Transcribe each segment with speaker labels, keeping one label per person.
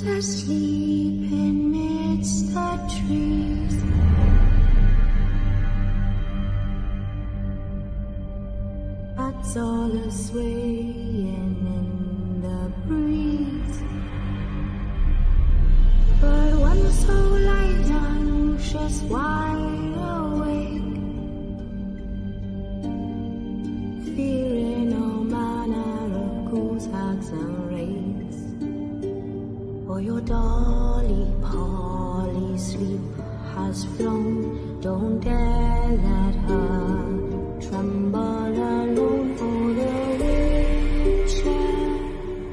Speaker 1: asleep amidst the trees. Bats all are swaying in the breeze. But one soul lies anxious, wide awake, fearing all manner of ghouls, hags and wraiths. For your dolly Polly sleep has flown, don't dare let her tremble alone. For the wheelchair,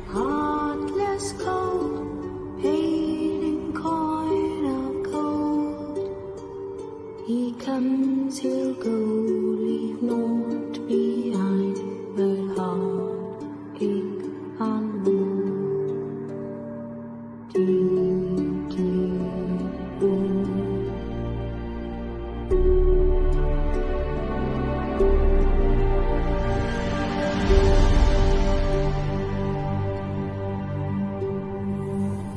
Speaker 1: heartless cold, paid in coin of gold. He comes, he'll go, leave naught behind but heartache and woe. Deep, deep woe.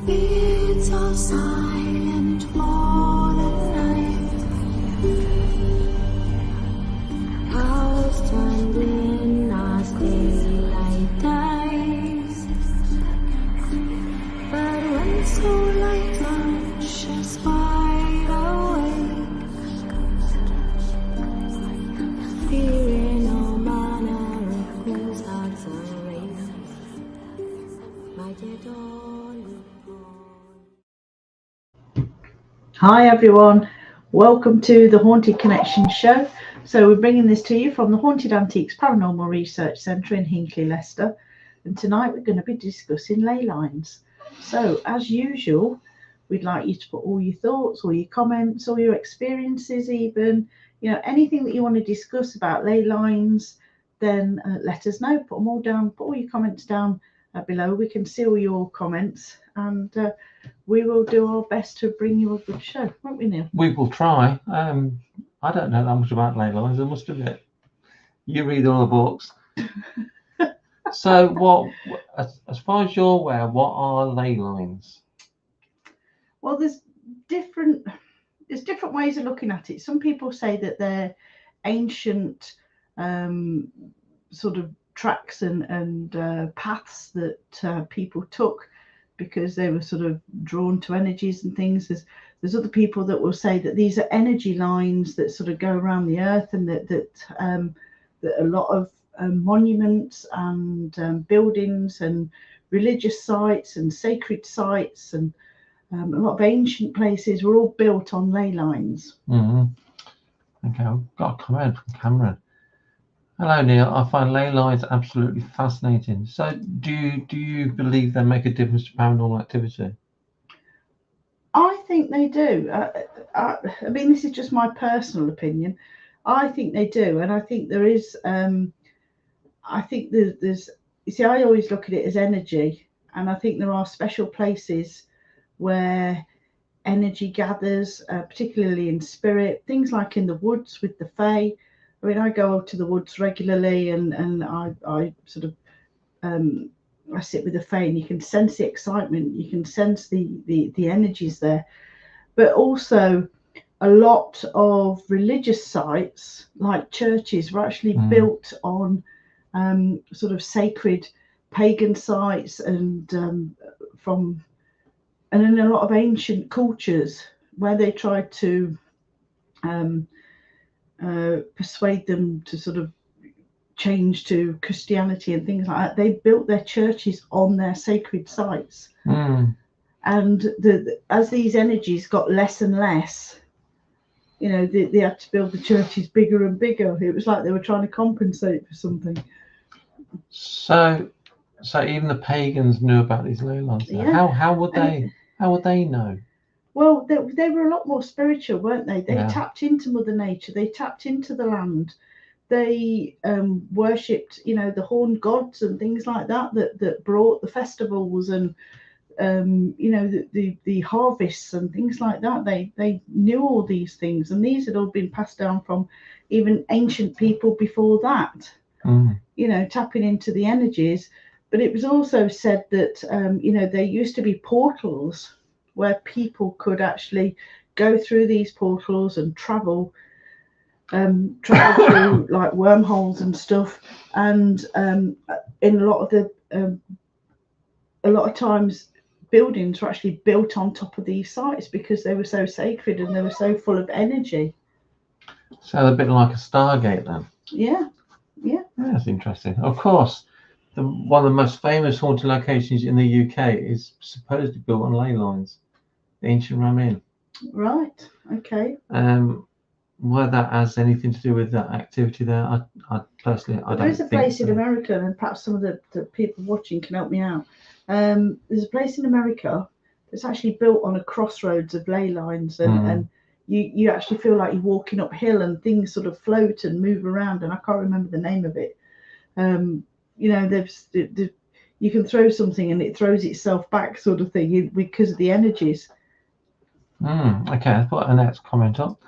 Speaker 1: It's all silent for the night. Cows turned in as daylight dies. But when so light lunches wide awake, fearing all manner of ghouls, hags and wraiths, my dear darling.
Speaker 2: Hi everyone, welcome to the Haunted Connection show. So we're bringing this to you from the Haunted Antiques Paranormal Research Centre in Hinckley, Leicester, and tonight we're going to be discussing ley lines. So as usual, we'd like you to put all your thoughts, all your comments, all your experiences, even anything that you want to discuss about ley lines, then let us know. Put them all down, put all your comments down below. We can see all your comments, and we will do our best to bring you a good show, won't we, Neil?
Speaker 3: We will try. I don't know that much about ley lines, I must admit. You read all the books. So, as far as you're aware, what are ley lines?
Speaker 2: Well, there's different ways of looking at it. Some people say that they're ancient sort of tracks and paths that people took because they were sort of drawn to energies and things. There's other people that will say that these are energy lines that sort of go around the earth, and that a lot of monuments and buildings and religious sites and sacred sites and a lot of ancient places were all built on ley lines.
Speaker 3: Okay, I've got a comment from Cameron. Hello Neil, I find ley lines absolutely fascinating. So do you believe they make a difference to paranormal activity?
Speaker 2: I think they do. I mean, this is just my personal opinion. I think they do, and I think there is. I think there's. You see, I always look at it as energy, and I think there are special places where energy gathers, particularly in spirit. Things like in the woods with the fae. I mean, I go to the woods regularly, and I sort of I sit with the fae, and you can sense the excitement, you can sense the energies there. But also, a lot of religious sites, like churches, were actually built on sort of sacred pagan sites, and in a lot of ancient cultures where they tried to persuade them to sort of change to Christianity and things like that. They built their churches on their sacred sites, and as these energies got less and less, they had to build the churches bigger and bigger. It was like they were trying to compensate for something.
Speaker 3: So even the pagans knew about these ley lines. Yeah. How would they know?
Speaker 2: Well, they were a lot more spiritual, weren't they? They tapped into Mother Nature. They tapped into the land. They worshipped, the horned gods and things like that brought the festivals and the harvests and things like that. They knew all these things, and these had all been passed down from even ancient people before that. Tapping into the energies. but it was also said that there used to be portals where people could actually go through these portals and travel through like wormholes and stuff. And in a lot of times, buildings were actually built on top of these sites because they were so sacred and they were so full of energy.
Speaker 3: So a bit like a Stargate then.
Speaker 2: Yeah.
Speaker 3: That's interesting. Of course, one of the most famous haunted locations in the UK is supposedly built on Ley Lines, the ancient Ram Inn.
Speaker 2: Right. Okay.
Speaker 3: Whether that has anything to do with that activity there, I personally, I don't think
Speaker 2: There is a place
Speaker 3: so.
Speaker 2: in America, and perhaps some of the people watching can help me out. There's a place in America that's actually built on a crossroads of ley lines, and you actually feel like you're walking uphill, and things sort of float and move around, and I can't remember the name of it. You can throw something and it throws itself back, sort of thing, because of the energies.
Speaker 3: Okay, I'll put Annette's comment up.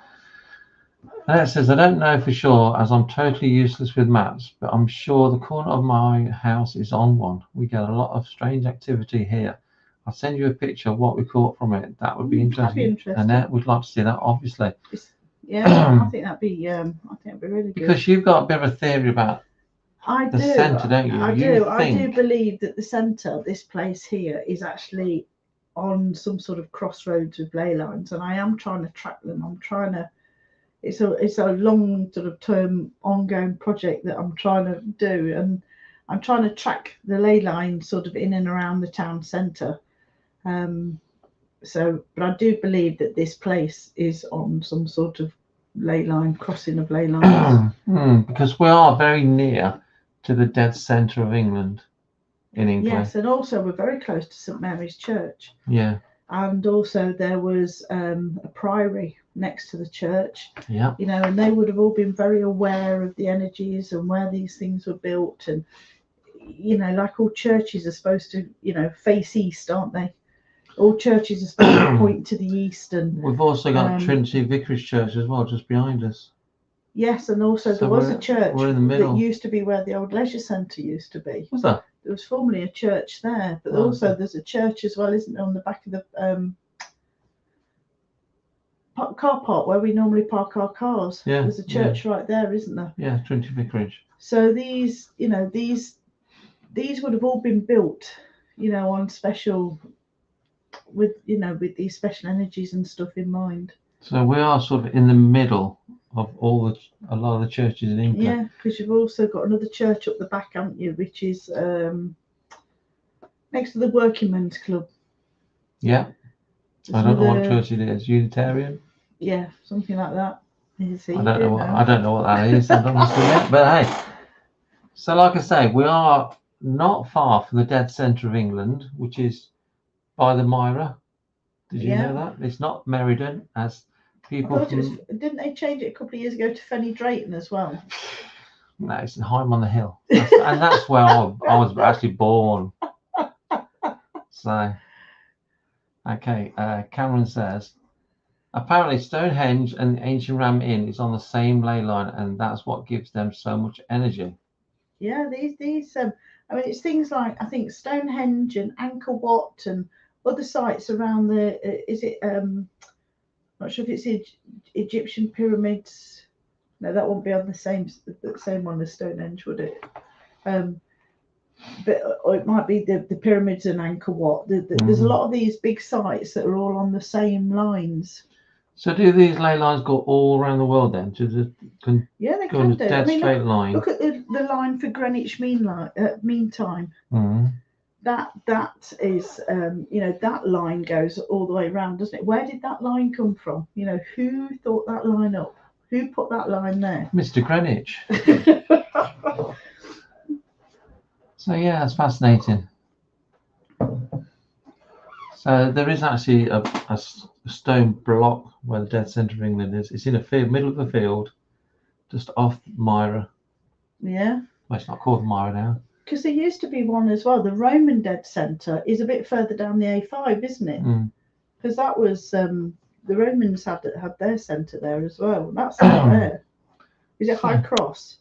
Speaker 3: Annette says, I don't know for sure as I'm totally useless with maps, but I'm sure the corner of my house is on one. We get a lot of strange activity here. I'll send you a picture of what we caught from it. That would be interesting.
Speaker 2: That'd be interesting.
Speaker 3: Annette would like to see that, obviously.
Speaker 2: Yeah, I think that'd be really good.
Speaker 3: Because you've got a bit of a theory about the centre, don't you?
Speaker 2: I do believe that the centre, this place here, is actually on some sort of crossroads with ley lines, and I am trying to track them. It's a long sort of term ongoing project that I'm trying to do, and I'm trying to track the ley line sort of in and around the town centre. But I do believe that this place is on some sort of ley line, crossing of ley lines.
Speaker 3: Because we are very near to the dead centre of England, in England.
Speaker 2: Yes, and also we're very close to St Mary's Church.
Speaker 3: Yeah.
Speaker 2: And also there was a priory next to the church.
Speaker 3: Yeah.
Speaker 2: And they would have all been very aware of the energies and where these things were built. And, like all churches are supposed to, face east, aren't they? All churches are supposed to point to the east. And
Speaker 3: we've also got Trinity Vicarage Church as well, just behind us.
Speaker 2: Yes, and also there was a church
Speaker 3: we're in the middle.
Speaker 2: that used to be where the old leisure centre used to be.
Speaker 3: Was that?
Speaker 2: There was formerly a church there, but also there's a church as well, isn't there, on the back of the car park where we normally park our cars.
Speaker 3: Yeah,
Speaker 2: there's a church right there, isn't there?
Speaker 3: Yeah, Trinity Vicarage.
Speaker 2: So these would have all been built, on special, with these special energies and stuff in mind.
Speaker 3: So we are sort of in the middle of a lot of the churches in England.
Speaker 2: Yeah, because you've also got another church up the back, haven't you, which is next to the Working Men's Club.
Speaker 3: Yeah. I don't know what church it is. Unitarian?
Speaker 2: Yeah, something like that.
Speaker 3: I don't know what that is. I don't know. But hey, so like I say, we are not far from the dead centre of England, which is by the Myra. Did you know that? It's not Meriden, as people.
Speaker 2: Didn't they change it a couple of years ago to Fenny Drayton as well?
Speaker 3: No, it's Hyme on the Hill, and that's where I was actually born. So, okay, Cameron says, apparently Stonehenge and Ancient Ram Inn is on the same ley line, and that's what gives them so much energy. Yeah,
Speaker 2: these it's things like, I think, Stonehenge and Angkor Wat and other sites around I'm not sure if it's the Egyptian pyramids. No, that won't be on the same one as Stonehenge, would it? Or it might be the pyramids and Angkor Wat. There's a lot of these big sites that are all on the same lines.
Speaker 3: So do these ley lines go all around the world then?
Speaker 2: Yeah, they can do.
Speaker 3: Dead straight line.
Speaker 2: Look at the line for Greenwich Mean Time. That is, that line goes all the way around, doesn't it? Where did that line come from? Who thought that line up? Who put that line there?
Speaker 3: Mr. Greenwich. So yeah, that's fascinating. So there is actually a stone block where the dead centre of England is. It's in a field, middle of the field, just off Myra.
Speaker 2: Yeah.
Speaker 3: Well, it's not called Myra now.
Speaker 2: Because there used to be one as well. The Roman dead centre is a bit further down the A5, isn't it? Because that was the Romans had their centre there as well. That's not there. Is it High Cross?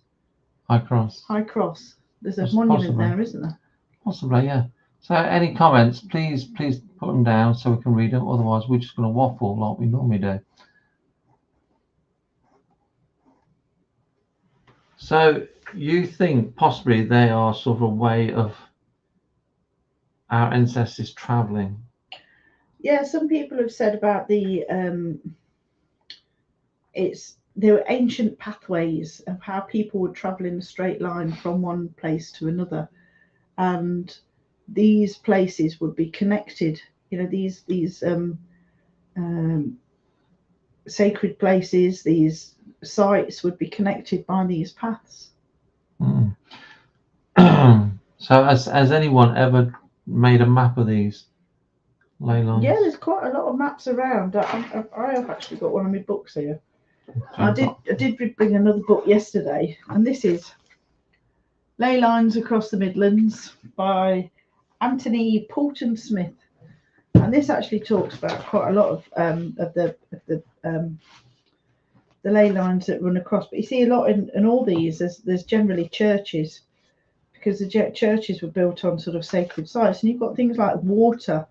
Speaker 3: High Cross.
Speaker 2: High Cross. There's a monument there, isn't there?
Speaker 3: Possibly, yeah. So any comments, please put them down so we can read them. Otherwise, we're just going to waffle like we normally do. So you think possibly they are sort of a way of our ancestors traveling?
Speaker 2: Yeah, some people have said about there were ancient pathways of how people would travel in a straight line from one place to another, and these places would be connected. You know, these sacred places, these sites would be connected by these paths.
Speaker 3: Mm. So has anyone ever made a map of these ley lines?
Speaker 2: Yeah, there's quite a lot of maps around. I have actually got one of my books here. I did bring another book yesterday, and this is Ley Lines Across the Midlands by Anthony Poulton Smith. And this actually talks about quite a lot of the ley lines that run across. But you see a lot in all these, there's generally churches, because the churches were built on sort of sacred sites. And you've got things like water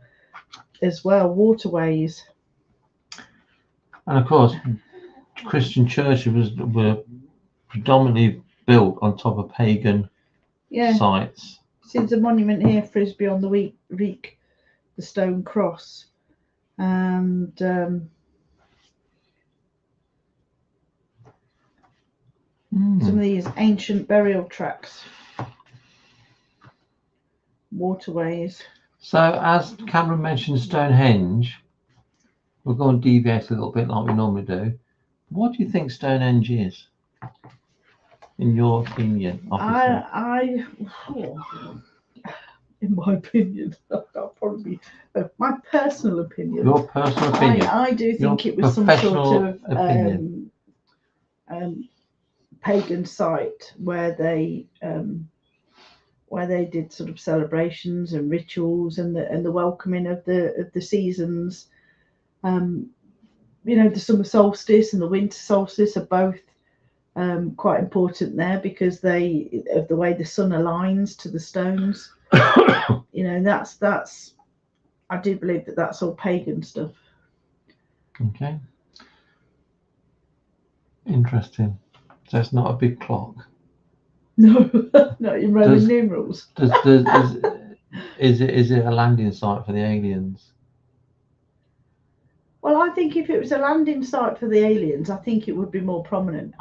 Speaker 2: as well, waterways.
Speaker 3: And of course, Christian churches were predominantly built on top of pagan sites.
Speaker 2: See, there's a monument here, Frisbee on the Reek, the stone cross, and some of these ancient burial tracks, waterways.
Speaker 3: So, as Cameron mentioned, Stonehenge, we're going to deviate a little bit like we normally do. What do you think Stonehenge is, in your opinion?
Speaker 2: In my opinion, I'll probably my personal opinion.
Speaker 3: Your personal opinion.
Speaker 2: I do think it was some sort of pagan site where they did sort of celebrations and rituals and the welcoming of the seasons. You know, the summer solstice and the winter solstice are both quite important there, because of the way the sun aligns to the stones. You know, that's I do believe that's all pagan stuff.
Speaker 3: Okay. Interesting. So it's not a big clock.
Speaker 2: No, not in Roman numerals.
Speaker 3: Is it a landing site for the aliens?
Speaker 2: Well, I think if it was a landing site for the aliens, I think it would be more prominent.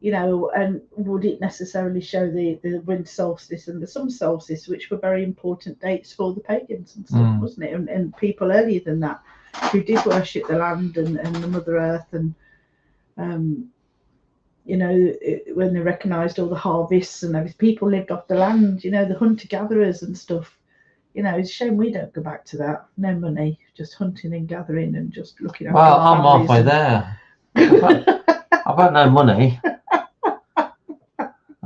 Speaker 2: You know, and would it necessarily show the winter solstice and the summer solstice, which were very important dates for the pagans and stuff, wasn't it? And people earlier than that who did worship the land and the Mother Earth, and you know, when they recognised all the harvests and everything, people lived off the land. You know, the hunter-gatherers and stuff. You know, it's a shame we don't go back to that. No money, just hunting and gathering and just looking after.
Speaker 3: Well, I'm halfway there. I've got no money. I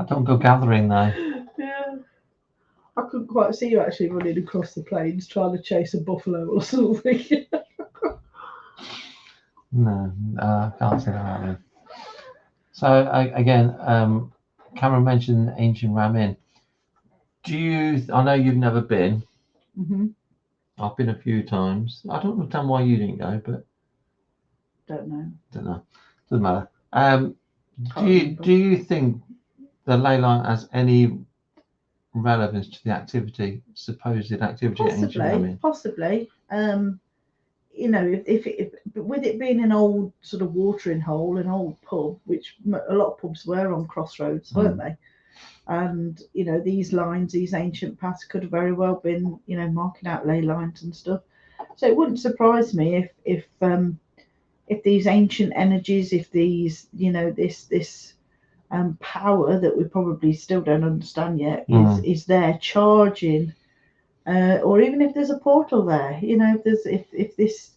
Speaker 3: don't go gathering though.
Speaker 2: Yeah, I couldn't quite see you actually running across the plains trying to chase a buffalo or something.
Speaker 3: No, I can't see that happening. So again, Cameron mentioned ancient Ramin. I know you've never been.
Speaker 2: Mm-hmm.
Speaker 3: I've been a few times. I don't understand why you didn't go, but
Speaker 2: don't know.
Speaker 3: Doesn't matter. Do you think the ley line has any relevance to the supposed activity at ancient Ramin?
Speaker 2: Possibly. You know, if with it being an old sort of watering hole, an old pub, which a lot of pubs were on crossroads, weren't they? And you know, these lines, these ancient paths, could have very well been, you know, marking out ley lines and stuff. So it wouldn't surprise me if these ancient energies, if these, you know, this power that we probably still don't understand yet is there charging. Or even if there's a portal there, you know, if this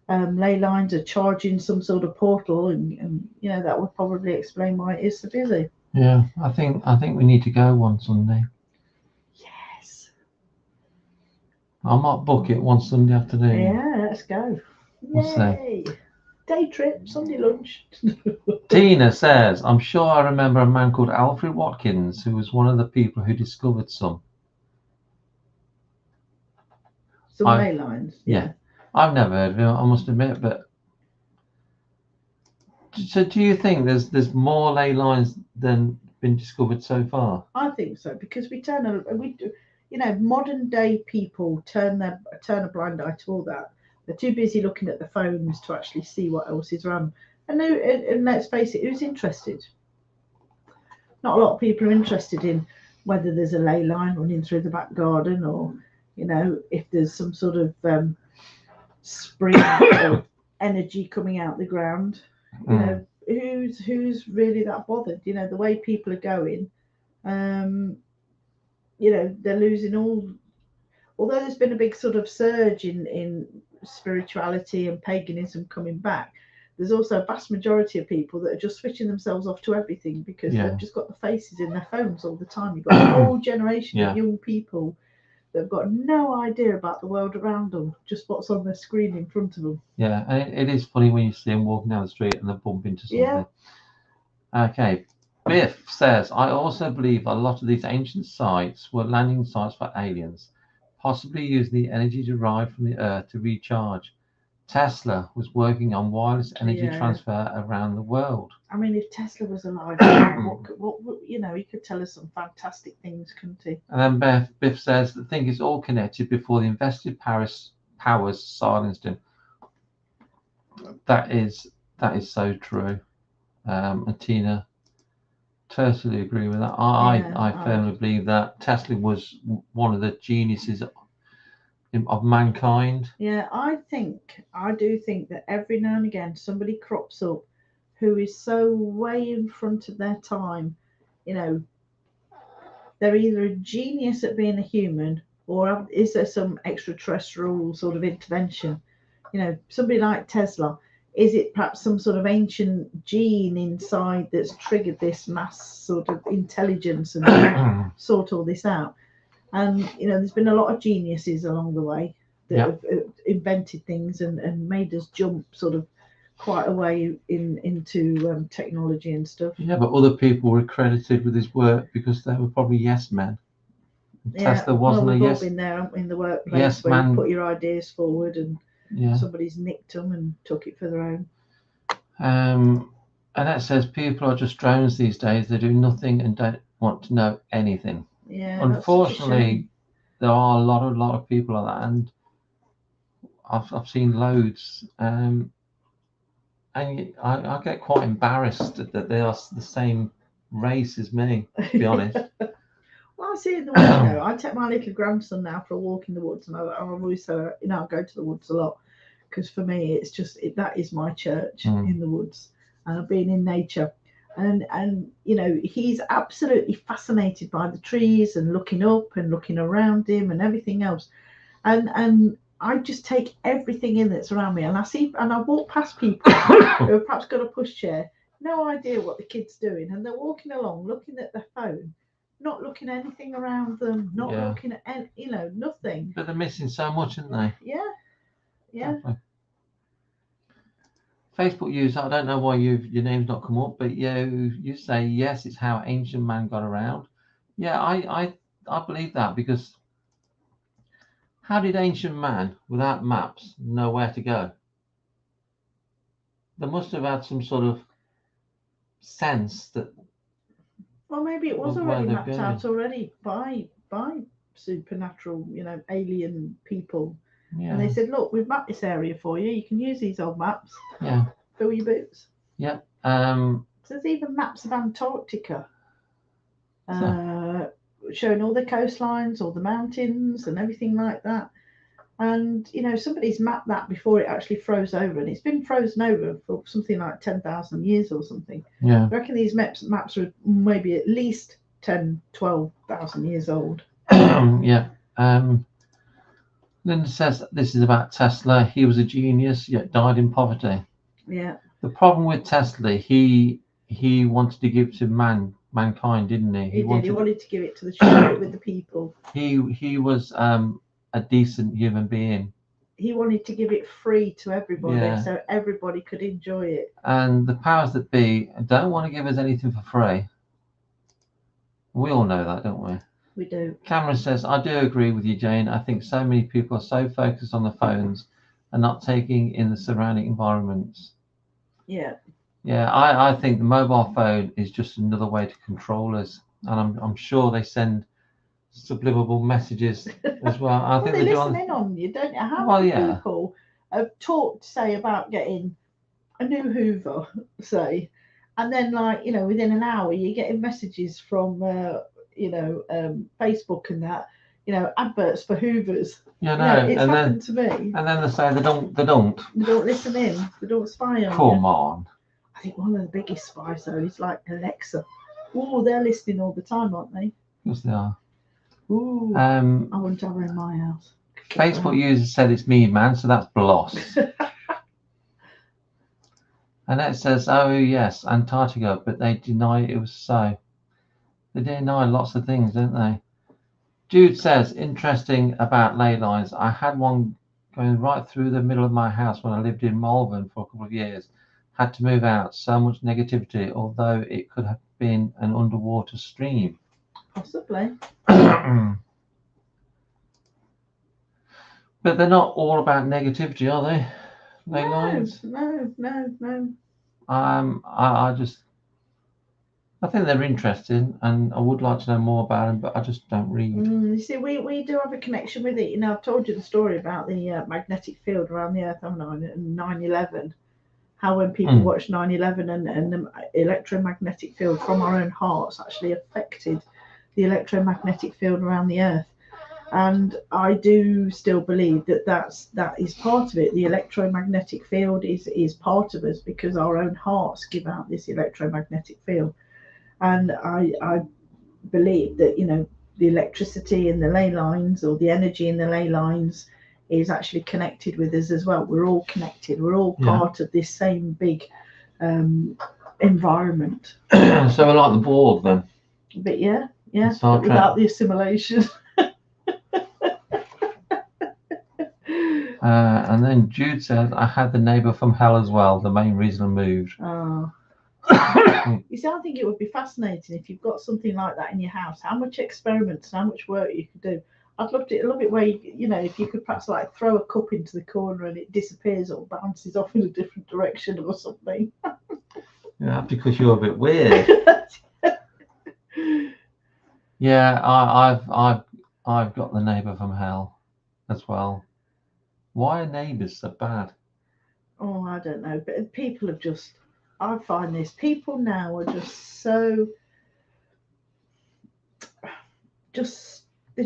Speaker 2: ley lines are charging some sort of portal, and you know, that would probably explain why it is so busy.
Speaker 3: Yeah, I think we need to go one Sunday.
Speaker 2: Yes.
Speaker 3: I might book it one Sunday afternoon.
Speaker 2: Yeah, let's go.
Speaker 3: We'll
Speaker 2: Yay. See. Day trip, Sunday lunch.
Speaker 3: Tina says, I'm sure I remember a man called Alfred Watkins, who was one of the people who discovered some.
Speaker 2: Some
Speaker 3: I-
Speaker 2: ley lines.
Speaker 3: yeah. I've never heard of him, I must admit. But so, do you think there's more ley lines than been discovered so far?
Speaker 2: I think so, because we do, modern day people turn a blind eye to all that. They're too busy looking at the phones to actually see what else is around. And let's face it, who's interested? Not a lot of people are interested in whether there's a ley line running through the back garden, or if there's some sort of spring or energy coming out the ground. Who's really that bothered? The way people are going, they're losing all. Although there's been a big sort of surge in spirituality and paganism coming back, there's also a vast majority of people that are just switching themselves off to everything, because they've just got the faces in their phones all the time. You've got a whole generation of young people that have got no idea about the world around them, just what's on their screen in front of them.
Speaker 3: Yeah, and it is funny when you see them walking down the street and they bump into something.
Speaker 2: Yeah.
Speaker 3: Okay. Biff says, I also believe a lot of these ancient sites were landing sites for aliens, possibly using the energy derived from the Earth to recharge. Tesla was working on wireless energy transfer around the world.
Speaker 2: I mean, if Tesla was alive, he could tell us some fantastic things, couldn't he?
Speaker 3: And then Biff says, I think it's all connected before the invested powers silenced him. That is so true. And Tina, totally agree with that. I firmly believe that Tesla was one of the geniuses of mankind.
Speaker 2: Yeah, I do think that every now and again somebody crops up who is so way in front of their time. They're either a genius at being a human, or is there some extraterrestrial sort of intervention? Somebody like Tesla. Is it perhaps some sort of ancient gene inside that's triggered this mass sort of intelligence and sort all this out? And there's been a lot of geniuses along the way that have invented things and made us jump sort of quite a way into technology and stuff.
Speaker 3: Yeah, but other people were credited with his work because they were probably yes men. Tesla wasn't a yes.
Speaker 2: We've all been there in the workplace where you put your ideas forward and somebody's nicked them and took it for their own.
Speaker 3: And that says people are just drones these days. They do nothing and don't want to know anything.
Speaker 2: Yeah.
Speaker 3: Unfortunately, there are a lot of people like that, and I've seen loads. And I get quite embarrassed that they are the same race as me, to be honest.
Speaker 2: Well, I see in the woods now. I take my little grandson now for a walk in the woods, and I'm always I go to the woods a lot, because for me it's just that is my church in the woods, being in nature, and he's absolutely fascinated by the trees and looking up and looking around him and everything else, and I just take everything in that's around me, and I walk past people who have perhaps got a pushchair, no idea what the kid's doing, and they're walking along looking at their phone. Not looking at anything around them, not looking at nothing.
Speaker 3: But they're missing so much, aren't they?
Speaker 2: Yeah.
Speaker 3: Definitely. Facebook user, I don't know why your name's not come up, but you say yes, it's how ancient man got around. Yeah, I believe that, because how did ancient man without maps know where to go? They must have had some sort of sense that.
Speaker 2: Well, maybe it was already mapped out already by supernatural, alien people. Yeah. And they said, look, we've mapped this area for you. You can use these old maps.
Speaker 3: Yeah.
Speaker 2: Fill your boots.
Speaker 3: Yeah.
Speaker 2: So there's even maps of Antarctica showing all the coastlines, all the mountains and everything like that. And, somebody's mapped that before it actually froze over. And it's been frozen over for something like 10,000 years or something.
Speaker 3: Yeah.
Speaker 2: I reckon these maps are maybe at least 10, 12,000 years old.
Speaker 3: Yeah. Linda says this is about Tesla. He was a genius, yet died in poverty.
Speaker 2: Yeah.
Speaker 3: The problem with Tesla, he wanted to give to mankind, didn't he?
Speaker 2: He did. He wanted to give it to the share it with the people.
Speaker 3: He was a decent human being.
Speaker 2: He wanted to give it free to everybody, so everybody could enjoy it.
Speaker 3: And the powers that be don't want to give us anything for free. We all know that, don't we?
Speaker 2: We do.
Speaker 3: Cameron says, I do agree with you, Jane. I think so many people are so focused on the phones and not taking in the surrounding environments.
Speaker 2: Yeah.
Speaker 3: Yeah, I think the mobile phone is just another way to control us. And I'm sure they send subliminal messages as well. I think
Speaker 2: they
Speaker 3: do
Speaker 2: listen in on you, don't you? How
Speaker 3: Well,
Speaker 2: many
Speaker 3: yeah.
Speaker 2: people have talked, say, about getting a new Hoover, say, and then, like, you know, within an hour, you're getting messages from, Facebook and that, you know, adverts for Hoovers.
Speaker 3: Yeah,
Speaker 2: You know,
Speaker 3: no.
Speaker 2: it's
Speaker 3: And
Speaker 2: happened to me.
Speaker 3: then they say they don't.
Speaker 2: They don't listen in. They don't spy on you.
Speaker 3: Come on.
Speaker 2: I think one of the biggest spies, though, is like Alexa. Oh, they're listening all the time, aren't they?
Speaker 3: Yes, they are.
Speaker 2: Ooh, I wouldn't have her in my house.
Speaker 3: Facebook user said it's me, man, so that's Bloss. Annette says, oh, yes, Antarctica, but they deny it was so. They deny lots of things, don't they? Jude says, interesting about ley lines. I had one going right through the middle of my house when I lived in Malvern for a couple of years. Had to move out. So much negativity, although it could have been an underwater stream.
Speaker 2: Possibly.
Speaker 3: But they're not all about negativity, are they? Ley lines?
Speaker 2: No.
Speaker 3: I think they're interesting, and I would like to know more about them, but I just don't read.
Speaker 2: You see, we do have a connection with it. You know, I've told you the story about the magnetic field around the Earth, haven't I? And 9/11. How when people watched 9/11 and the electromagnetic field from our own hearts actually affected the electromagnetic field around the Earth. And I do still believe that is part of it. The electromagnetic field is part of us because our own hearts give out this electromagnetic field. And I believe that, you know, the electricity in the ley lines, or the energy in the ley lines, is actually connected with us as well. We're all connected. We're all part of this same big environment.
Speaker 3: So we're like the Borg then.
Speaker 2: But yeah, but without the assimilation.
Speaker 3: And then Jude says, I had the neighbour from hell as well, the main reason I moved.
Speaker 2: Oh. You see, I think it would be fascinating if you've got something like that in your house, how much experiments and how much work you could do. I'd love it where you know, if you could perhaps like throw a cup into the corner and it disappears or bounces off in a different direction or something.
Speaker 3: Yeah, because you're a bit weird. Yeah, I've got the neighbour from hell as well. Why are neighbours so bad?
Speaker 2: Oh, I don't know, but people have just, I find this, people now are they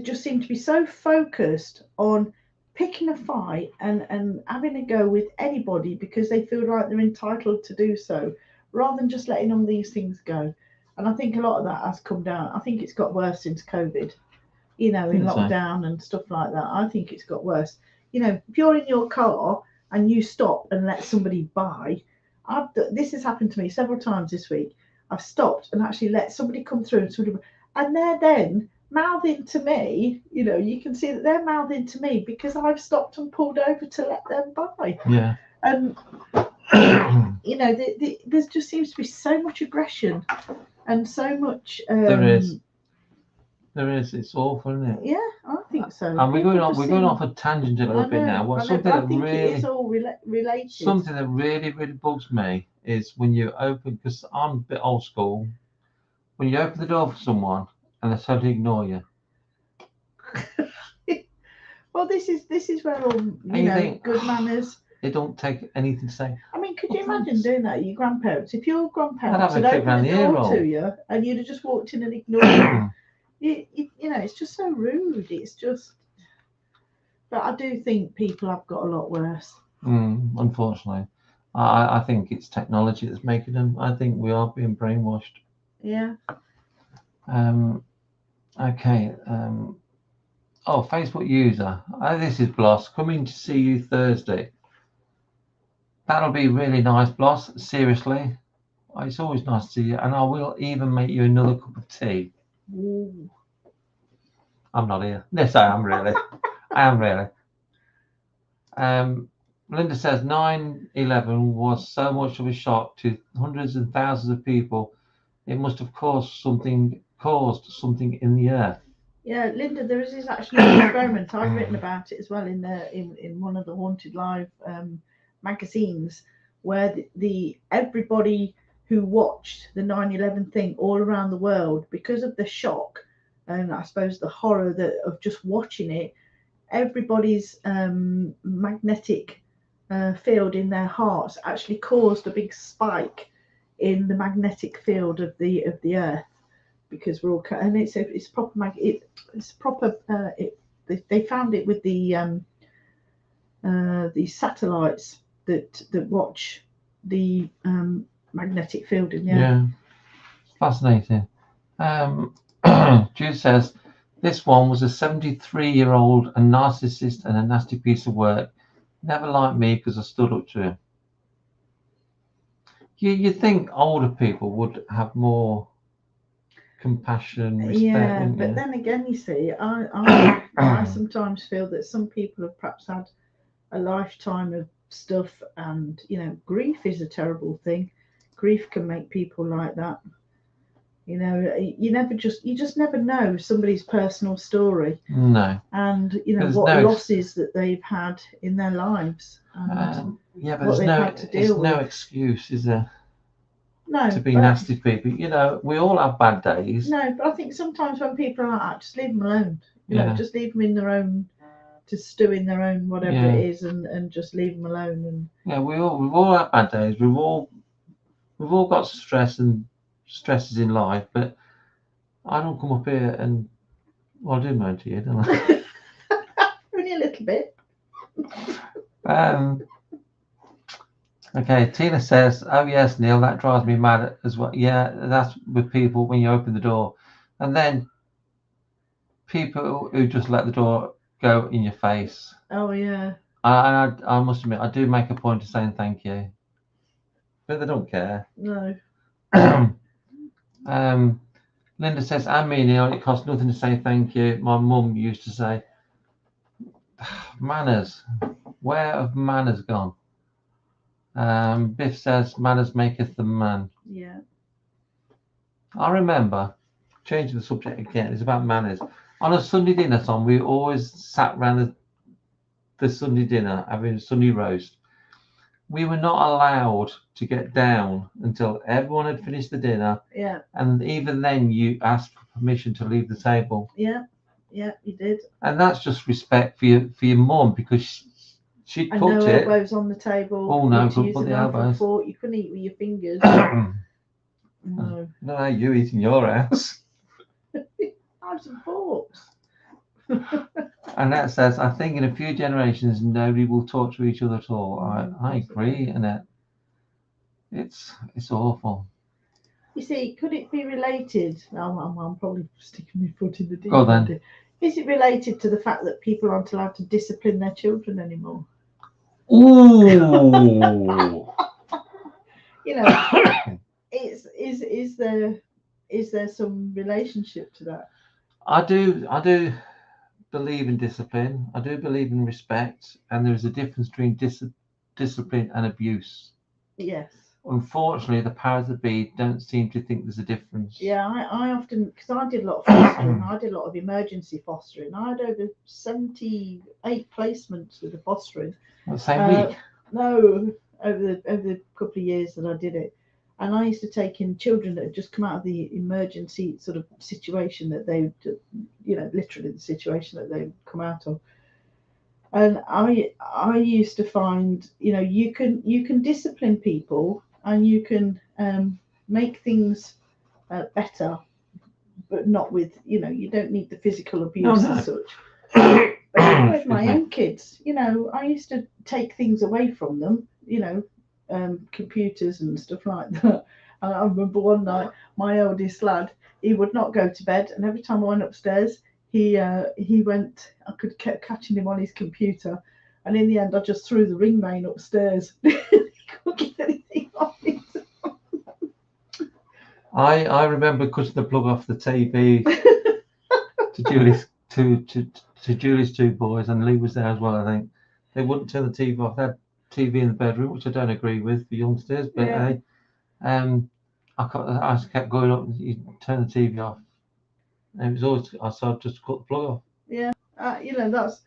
Speaker 2: just seem to be so focused on picking a fight and having a go with anybody because they feel like they're entitled to do so, rather than just letting all these things go. And I think a lot of that has come down. I think it's got worse since COVID, you know, in lockdown and stuff like that. I think it's got worse. You know, if you're in your car and you stop and let somebody by, this has happened to me several times this week. I've stopped and actually let somebody come through and they're then mouthing to me. You know, you can see that they're mouthing to me because I've stopped and pulled over to let them by.
Speaker 3: Yeah.
Speaker 2: And you know, there just seems to be so much aggression and so much.
Speaker 3: There is. It's awful, isn't it?
Speaker 2: Yeah, I think so.
Speaker 3: And we're going off a tangent a little bit now.
Speaker 2: Well, something that really, it is all related.
Speaker 3: Something that really bugs me is when you open, because I'm a bit old school. When you open the door for someone and they totally ignore you.
Speaker 2: Well, this is where all good manners.
Speaker 3: They don't take anything to say.
Speaker 2: I mean, could you imagine doing that? Your grandparents, if your grandparents had opened the door to you and you'd have just walked in and ignored you, you know, it's just so rude. It's just. But I do think people have got a lot worse.
Speaker 3: Unfortunately, I think it's technology that's making them. I think we are being brainwashed.
Speaker 2: Yeah.
Speaker 3: Okay. Facebook user. This is Bloss. Coming to see you Thursday. That'll be really nice, Bloss. Seriously. It's always nice to see you. And I will even make you another cup of tea.
Speaker 2: Ooh.
Speaker 3: I'm not here. Yes, I am really. I am really. Linda says 9/11 was so much of a shock to hundreds and thousands of people. It must have caused something in the earth.
Speaker 2: Yeah, Linda, there is actually an experiment. I've written about it as well in one of the Haunted Live magazines, where the everybody who watched the 9/11 thing all around the world, because of the shock and I suppose the horror of just watching it, everybody's magnetic field in their hearts actually caused a big spike in the magnetic field of the Earth, because we're all and it's proper it's proper they found it with the satellites that watch the magnetic field in the Earth.
Speaker 3: Yeah, fascinating. Jude says this one was a 73-year-old, a narcissist and a nasty piece of work. Never liked me because I stood up to him. You think older people would have more compassion, respect,
Speaker 2: Yeah,
Speaker 3: wouldn't
Speaker 2: but
Speaker 3: you?
Speaker 2: then again, you see, I sometimes feel that some people have perhaps had a lifetime of stuff, and grief is a terrible thing. Grief can make people like that. You just never know somebody's personal story,
Speaker 3: No.
Speaker 2: and
Speaker 3: There's
Speaker 2: what
Speaker 3: no
Speaker 2: losses that they've had in their lives, and
Speaker 3: yeah, but
Speaker 2: what
Speaker 3: there's
Speaker 2: they've had to
Speaker 3: there's
Speaker 2: deal
Speaker 3: no
Speaker 2: with.
Speaker 3: excuse, is there,
Speaker 2: No,
Speaker 3: to be
Speaker 2: but
Speaker 3: nasty people? We all have bad days.
Speaker 2: no, but I think sometimes when people are like that, just leave them alone.
Speaker 3: Yeah.
Speaker 2: Just leave them in their own, to stew in their own whatever
Speaker 3: Yeah.
Speaker 2: it is, and just leave them alone. And
Speaker 3: Yeah, we've all had bad days. We've all got stress and stresses in life, but I don't come up here and I do moan to you, don't I?
Speaker 2: only a little bit.
Speaker 3: Okay, Tina says, "Oh yes, Neil, that drives me mad as well." Yeah, that's with people when you open the door, and then people who just let the door go in your face.
Speaker 2: Oh yeah.
Speaker 3: I must admit, I do make a point of saying thank you, but they don't care.
Speaker 2: No.
Speaker 3: Linda says, "And me, Neil, it costs nothing to say thank you. My mum used to say, manners. Where have manners gone?" Biff says, "Manners maketh the man."
Speaker 2: Yeah.
Speaker 3: I remember, changing the subject again, it's about manners. On a Sunday dinner, Tom, we always sat around the Sunday dinner having a Sunday roast. We were not allowed to get down until everyone had finished the dinner.
Speaker 2: Yeah.
Speaker 3: And even then, you asked for permission to leave the table.
Speaker 2: Yeah. Yeah, you did.
Speaker 3: And that's just respect for your mum, because she cooked
Speaker 2: no
Speaker 3: it.
Speaker 2: Elbows on the table.
Speaker 3: Oh no,
Speaker 2: couldn't use
Speaker 3: put
Speaker 2: a
Speaker 3: the
Speaker 2: knife and
Speaker 3: elbows.
Speaker 2: fork. You couldn't eat with your fingers. No.
Speaker 3: No, you eat in your house.
Speaker 2: Knives and forks.
Speaker 3: And that says, "I think in a few generations nobody will talk to each other at all." I agree, Annette. It's awful.
Speaker 2: You see, could it be related? I'm probably sticking my foot in the deep
Speaker 3: Go on,
Speaker 2: end
Speaker 3: then.
Speaker 2: here. Is it related to the fact that people aren't allowed to discipline their children anymore?
Speaker 3: Ooh.
Speaker 2: Is there some relationship to that?
Speaker 3: I do believe in discipline. I do believe in respect, and there is a difference between discipline and abuse.
Speaker 2: Yes.
Speaker 3: Unfortunately, the powers that be don't seem to think there's a difference.
Speaker 2: Yeah, I often, because I did a lot of fostering, I did a lot of emergency fostering. I had over 78 placements with the fostering.
Speaker 3: The same week?
Speaker 2: No, over the couple of years that I did it. And I used to take in children that had just come out of the emergency sort of situation that they, literally the situation that they'd come out of. And I used to find, you can discipline people, and you can make things better, but not with, you don't need the physical abuse as such. But with my own kids, I used to take things away from them, computers and stuff like that. And I remember one night, my eldest lad, he would not go to bed, and every time I went upstairs, he went. I could keep catching him on his computer, and in the end, I just threw the ring main upstairs. He couldn't get anything on it.
Speaker 3: I remember cutting the plug off the TV to Julie's two boys, and Lee was there as well. I think they wouldn't turn the TV off. They had TV in the bedroom, which I don't agree with for youngsters. But I just kept going up. You turn the TV off. And it was always, I said, just cut the plug off.
Speaker 2: You know, that's.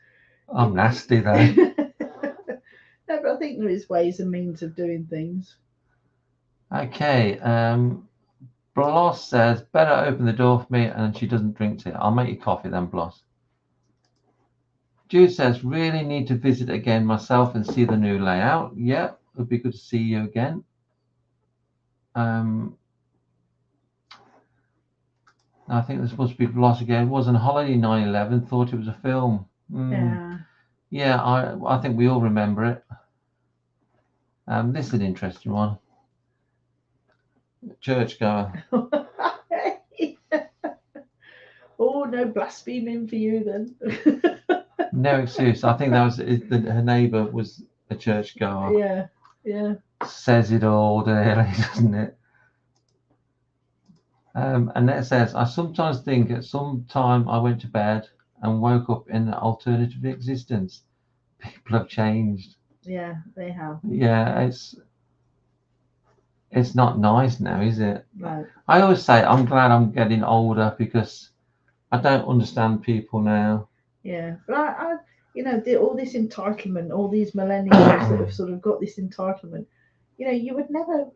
Speaker 3: I'm nasty though.
Speaker 2: No, but I think there is ways and means of doing things.
Speaker 3: Okay. Bloss says, better open the door for me, and she doesn't drink it. I'll make you coffee then, Bloss. Jude says, really need to visit again myself and see the new layout. Yeah, it would be good to see you again. I think this must be Bloss again. It wasn't Holiday 9/11, thought it was a film. Yeah, I think we all remember it. This is an interesting one. Churchgoer.
Speaker 2: Oh, no blaspheming for you then.
Speaker 3: No excuse. I think that was her neighbour was a churchgoer.
Speaker 2: Yeah.
Speaker 3: Says it all, really, doesn't it? Annette says, I sometimes think at some time I went to bed and woke up in an alternative existence. People have changed.
Speaker 2: Yeah, they have.
Speaker 3: Yeah, it's not nice now, is it?
Speaker 2: No.
Speaker 3: I always say I'm glad I'm getting older because I don't understand people now.
Speaker 2: Yeah, but I you know, all this entitlement, all these millennials that have sort of got this entitlement. You know, you would never,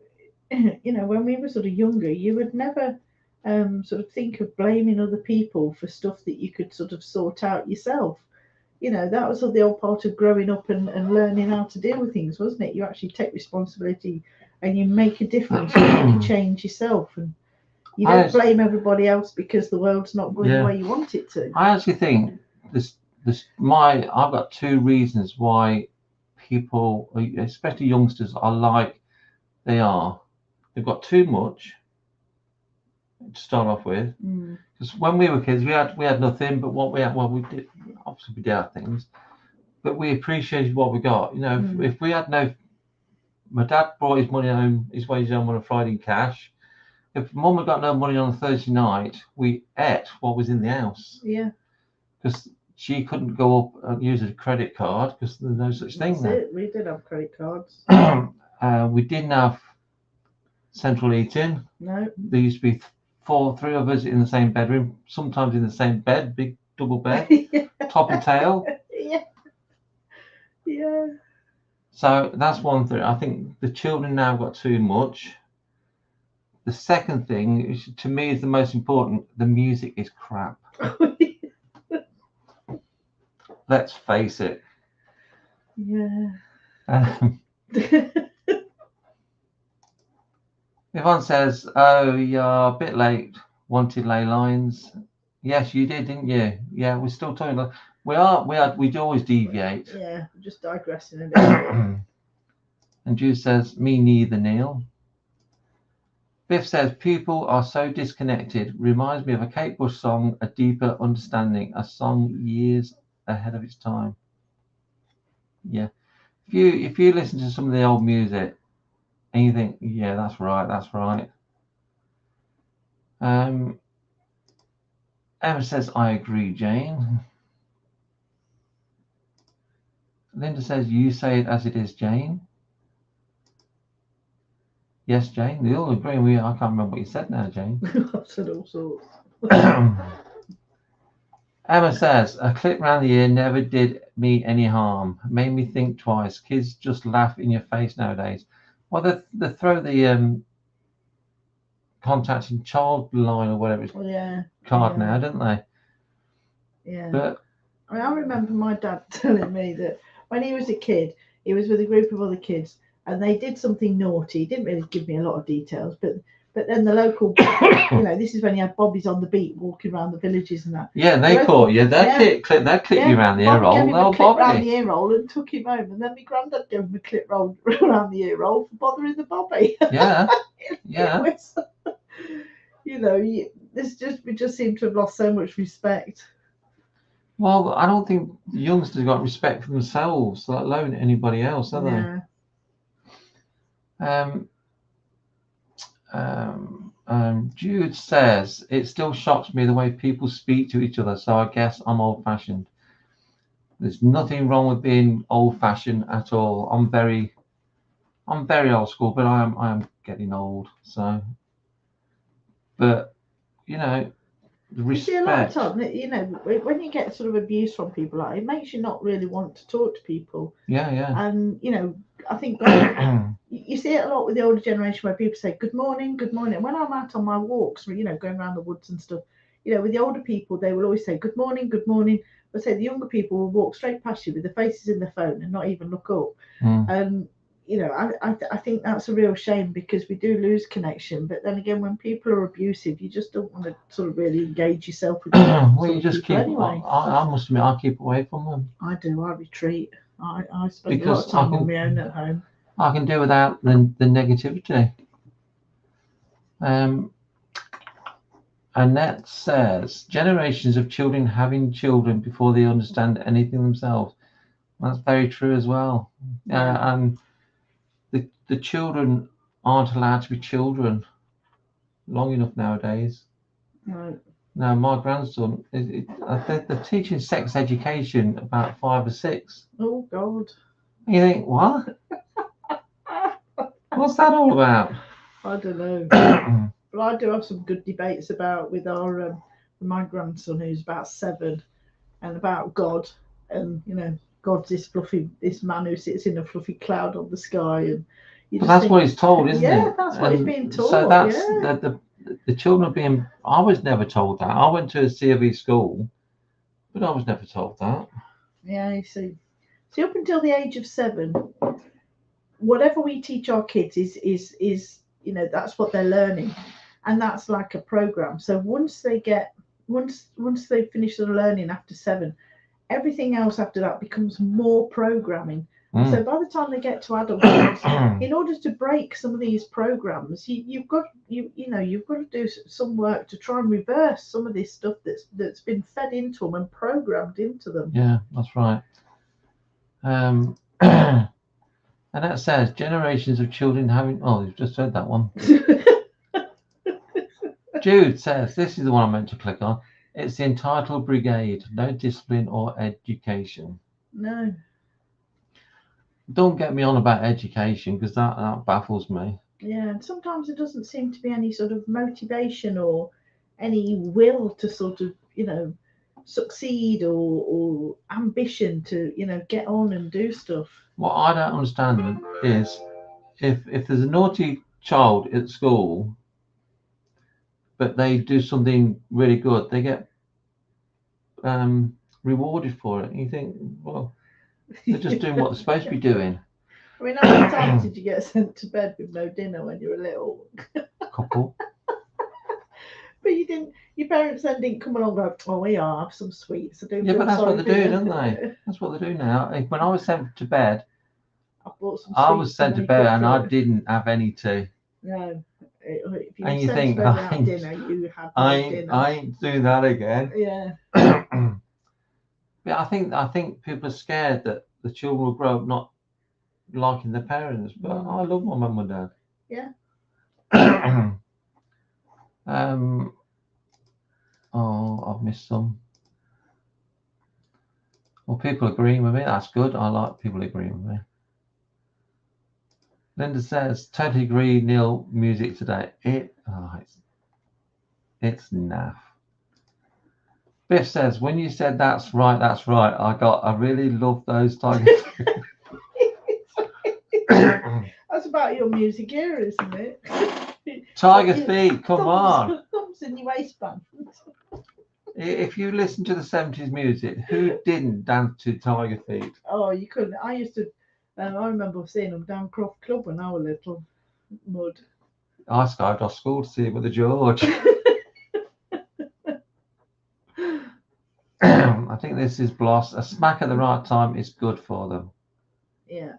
Speaker 2: you know, when we were sort of younger, you would never sort of think of blaming other people for stuff that you could sort of sort out yourself. You know, that was the old part of growing up and learning how to deal with things, wasn't it? You actually take responsibility and you make a difference, you make a change yourself, and you don't blame everybody else because the world's not going the way you want it to.
Speaker 3: I actually think I've got two reasons why people, especially youngsters, are like they are. They've got too much to start off with. Because when we were kids, we had nothing, but what we had, well, we did, obviously we did have things, but we appreciated what we got. You know, if we had no, my dad brought his money home, his wages home on a Friday in cash. If Mum had got no money on a Thursday night, we ate what was in the house.
Speaker 2: Yeah.
Speaker 3: Because she couldn't go up and use a credit card because there's no such thing.
Speaker 2: That's it. We did have credit cards.
Speaker 3: We didn't have central heating.
Speaker 2: No.
Speaker 3: There used to be three of us in the same bedroom, sometimes in the same bed, big double bed, top and tail.
Speaker 2: Yeah.
Speaker 3: So that's one thing. I think the children now got too much. The second thing, to me, is the most important. The music is crap. Let's face it.
Speaker 2: Yeah.
Speaker 3: Yvonne says, "Oh, you're a bit late. Wanted Ley Lines." Yes, you did, didn't you? Yeah, we're still talking about. We'd always deviate.
Speaker 2: Yeah, just digressing a bit.
Speaker 3: And Jude says, "Me neither, Neil." Biff says, "People are so disconnected. Reminds me of a Kate Bush song, A Deeper Understanding, a song years ahead of its time." Yeah, if you listen to some of the old music and you think, yeah, that's right. Emma says, "I agree, Jane." Linda says, "You say it as it is, Jane." Yes, Jane. They all agree. I can't remember what you said now, Jane.
Speaker 2: I've said all sorts.
Speaker 3: Emma says, "A clip round the ear never did me any harm. Made me think twice. Kids just laugh in your face nowadays." Well, they throw the contacting child line or whatever it's card now, don't they?
Speaker 2: Yeah.
Speaker 3: But
Speaker 2: I mean, I remember my dad telling me that when he was a kid, he was with a group of other kids and they did something naughty. He didn't really give me a lot of details, but then the local, you know, this is when he had bobbies on the beat walking around the villages and that.
Speaker 3: Yeah, they caught you. They'd clip you around the ear roll.
Speaker 2: Gave him a clip round the ear roll and took him home. And then my granddad gave him a clip roll around the ear roll for bothering the bobby.
Speaker 3: Yeah, yeah.
Speaker 2: You know, we just seem to have lost so much respect.
Speaker 3: Well, I don't think the youngsters got respect for themselves, let alone anybody else, have they? Jude says, "It still shocks me the way people speak to each other, so I guess I'm old-fashioned." There's nothing wrong with being old-fashioned at all. I'm very old school, but I am getting old. So, but you know, the
Speaker 2: You see, a lot of
Speaker 3: respect.
Speaker 2: time, you know, when you get sort of abuse from people, like, it makes you not really want to talk to people.
Speaker 3: Yeah.
Speaker 2: And you know, I think you see it a lot with the older generation where people say good morning, good morning. And when I'm out on my walks, you know, going around the woods and stuff, you know, with the older people, they will always say good morning, good morning. But say the younger people will walk straight past you with their faces in their phone and not even look up. And you know, I think that's a real shame because we do lose connection. But then again, when people are abusive, you just don't want to sort of really engage yourself with
Speaker 3: Well, you just
Speaker 2: people
Speaker 3: keep.
Speaker 2: anyway.
Speaker 3: I must admit, I keep away from them.
Speaker 2: I do. I retreat. I spend
Speaker 3: Because
Speaker 2: a lot of time on my own at home.
Speaker 3: I can do without the negativity. Annette says, generations of children having children before they understand anything themselves. That's very true as well. And the children aren't allowed to be children long enough nowadays.
Speaker 2: Right.
Speaker 3: Now, my grandson, they're teaching sex education about 5 or 6.
Speaker 2: Oh, God.
Speaker 3: And you think, what? What's that all about?
Speaker 2: I don't know. But I do have some good debates with my grandson, who's about 7, and about God. And, you know, God's this man who sits in a fluffy cloud on the sky. And
Speaker 3: but that's what he's told, isn't it?
Speaker 2: Yeah, that's what he's being taught.
Speaker 3: So that's the children are being. I was never told that. I went to a COV school, but I was never told that.
Speaker 2: Yeah, you see. See, up until the age of 7, whatever we teach our kids is you know, that's what they're learning, and that's like a program. So once they finish the learning after 7, everything else after that becomes more programming. So by the time they get to adulthood, in order to break some of these programs, you've got to do some work to try and reverse some of this stuff that's been fed into them and programmed into them.
Speaker 3: Yeah, that's right. And that says generations of children having. Oh, you've just said that one. Jude says this is the one I meant to click on. It's the entitled brigade. No discipline or education.
Speaker 2: No.
Speaker 3: Don't get me on about education because that baffles me.
Speaker 2: Yeah, and sometimes there doesn't seem to be any sort of motivation or any will to sort of, you know, succeed or ambition to, you know, get on and do stuff.
Speaker 3: What I don't understand is if there's a naughty child at school, but they do something really good, they get rewarded for it. And you think, well, they're just doing what they're supposed to be doing.
Speaker 2: I mean, how many times did you get sent to bed with no dinner when you were little?
Speaker 3: Couple.
Speaker 2: But you didn't. Your parents then didn't come along and go, "Oh, we are have some sweets."
Speaker 3: Yeah, but that's what they do, don't they? That's what they do now. When I was sent to bed, I was sent to bed and I didn't have any tea.
Speaker 2: No. If you
Speaker 3: and you
Speaker 2: sent
Speaker 3: think,
Speaker 2: to bed without dinner, you had no dinner.
Speaker 3: I ain't doing that again.
Speaker 2: Yeah.
Speaker 3: But I think people are scared that the children will grow up not liking their parents. But I love my mum and dad.
Speaker 2: Yeah.
Speaker 3: I've missed some. Well, people agreeing with me. That's good. I like people agreeing with me. Linda says, totally agree, Neil, music today. It's naff. Biff says, when you said that's right, I really love those Tiger
Speaker 2: That's about your music era, isn't it?
Speaker 3: Tiger Feet, come on.
Speaker 2: Thumbs in your waistband.
Speaker 3: If you listen to the 70s music, who didn't dance to Tiger Feet?
Speaker 2: Oh, you couldn't. I used to. I remember seeing them down Croft Club when I was little. Mud.
Speaker 3: I skived off school to see it with the George. I think this is Bloss. A smack at the right time is good for them.
Speaker 2: Yeah.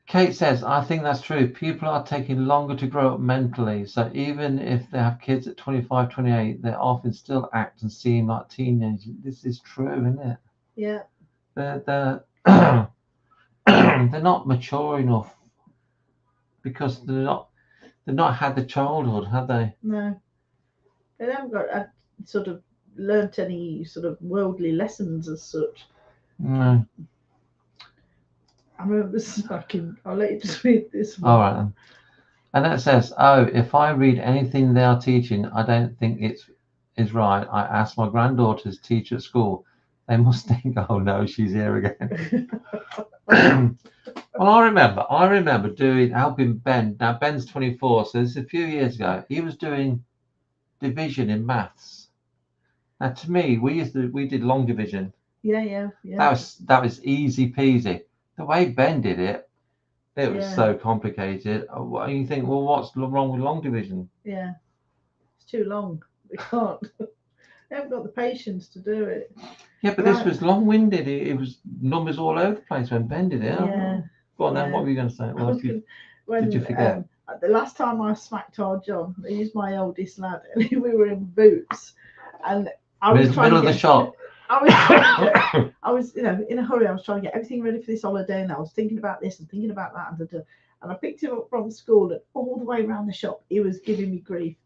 Speaker 3: Kate says, I think that's true. People are taking longer to grow up mentally. So even if they have kids at 25, 28, they often still act and seem like teenagers. This is true, isn't it?
Speaker 2: Yeah.
Speaker 3: They're not mature enough because they've not had the childhood, have they?
Speaker 2: No. They haven't got sort of learnt any sort of worldly lessons as such.
Speaker 3: No.
Speaker 2: I remember smacking. I'll let you just read this one.
Speaker 3: All right And that says, oh, if I read anything they are teaching, I don't think is right. I asked my granddaughter's teacher at school. They must think, oh no, she's here again. Well, I remember helping Ben. Now Ben's 24, so this is a few years ago. He was doing division in maths. Now to me, we did long division.
Speaker 2: Yeah.
Speaker 3: That was easy peasy. The way Ben did it, it was so complicated. You think, well, what's wrong with long division?
Speaker 2: Yeah, it's too long. We can't. They haven't got the patience to do it.
Speaker 3: Yeah, but this was long-winded. It was numbers all over the place when Ben did it.
Speaker 2: Yeah.
Speaker 3: Go on then, what were you going to say? Well, did you forget?
Speaker 2: The last time I smacked our John, he's my oldest lad, and we were in Boots, and I was trying
Speaker 3: middle of the shop.
Speaker 2: I was, in a hurry. I was trying to get everything ready for this holiday, and I was thinking about this and thinking about that, and I picked him up from school, and all the way around the shop, he was giving me grief,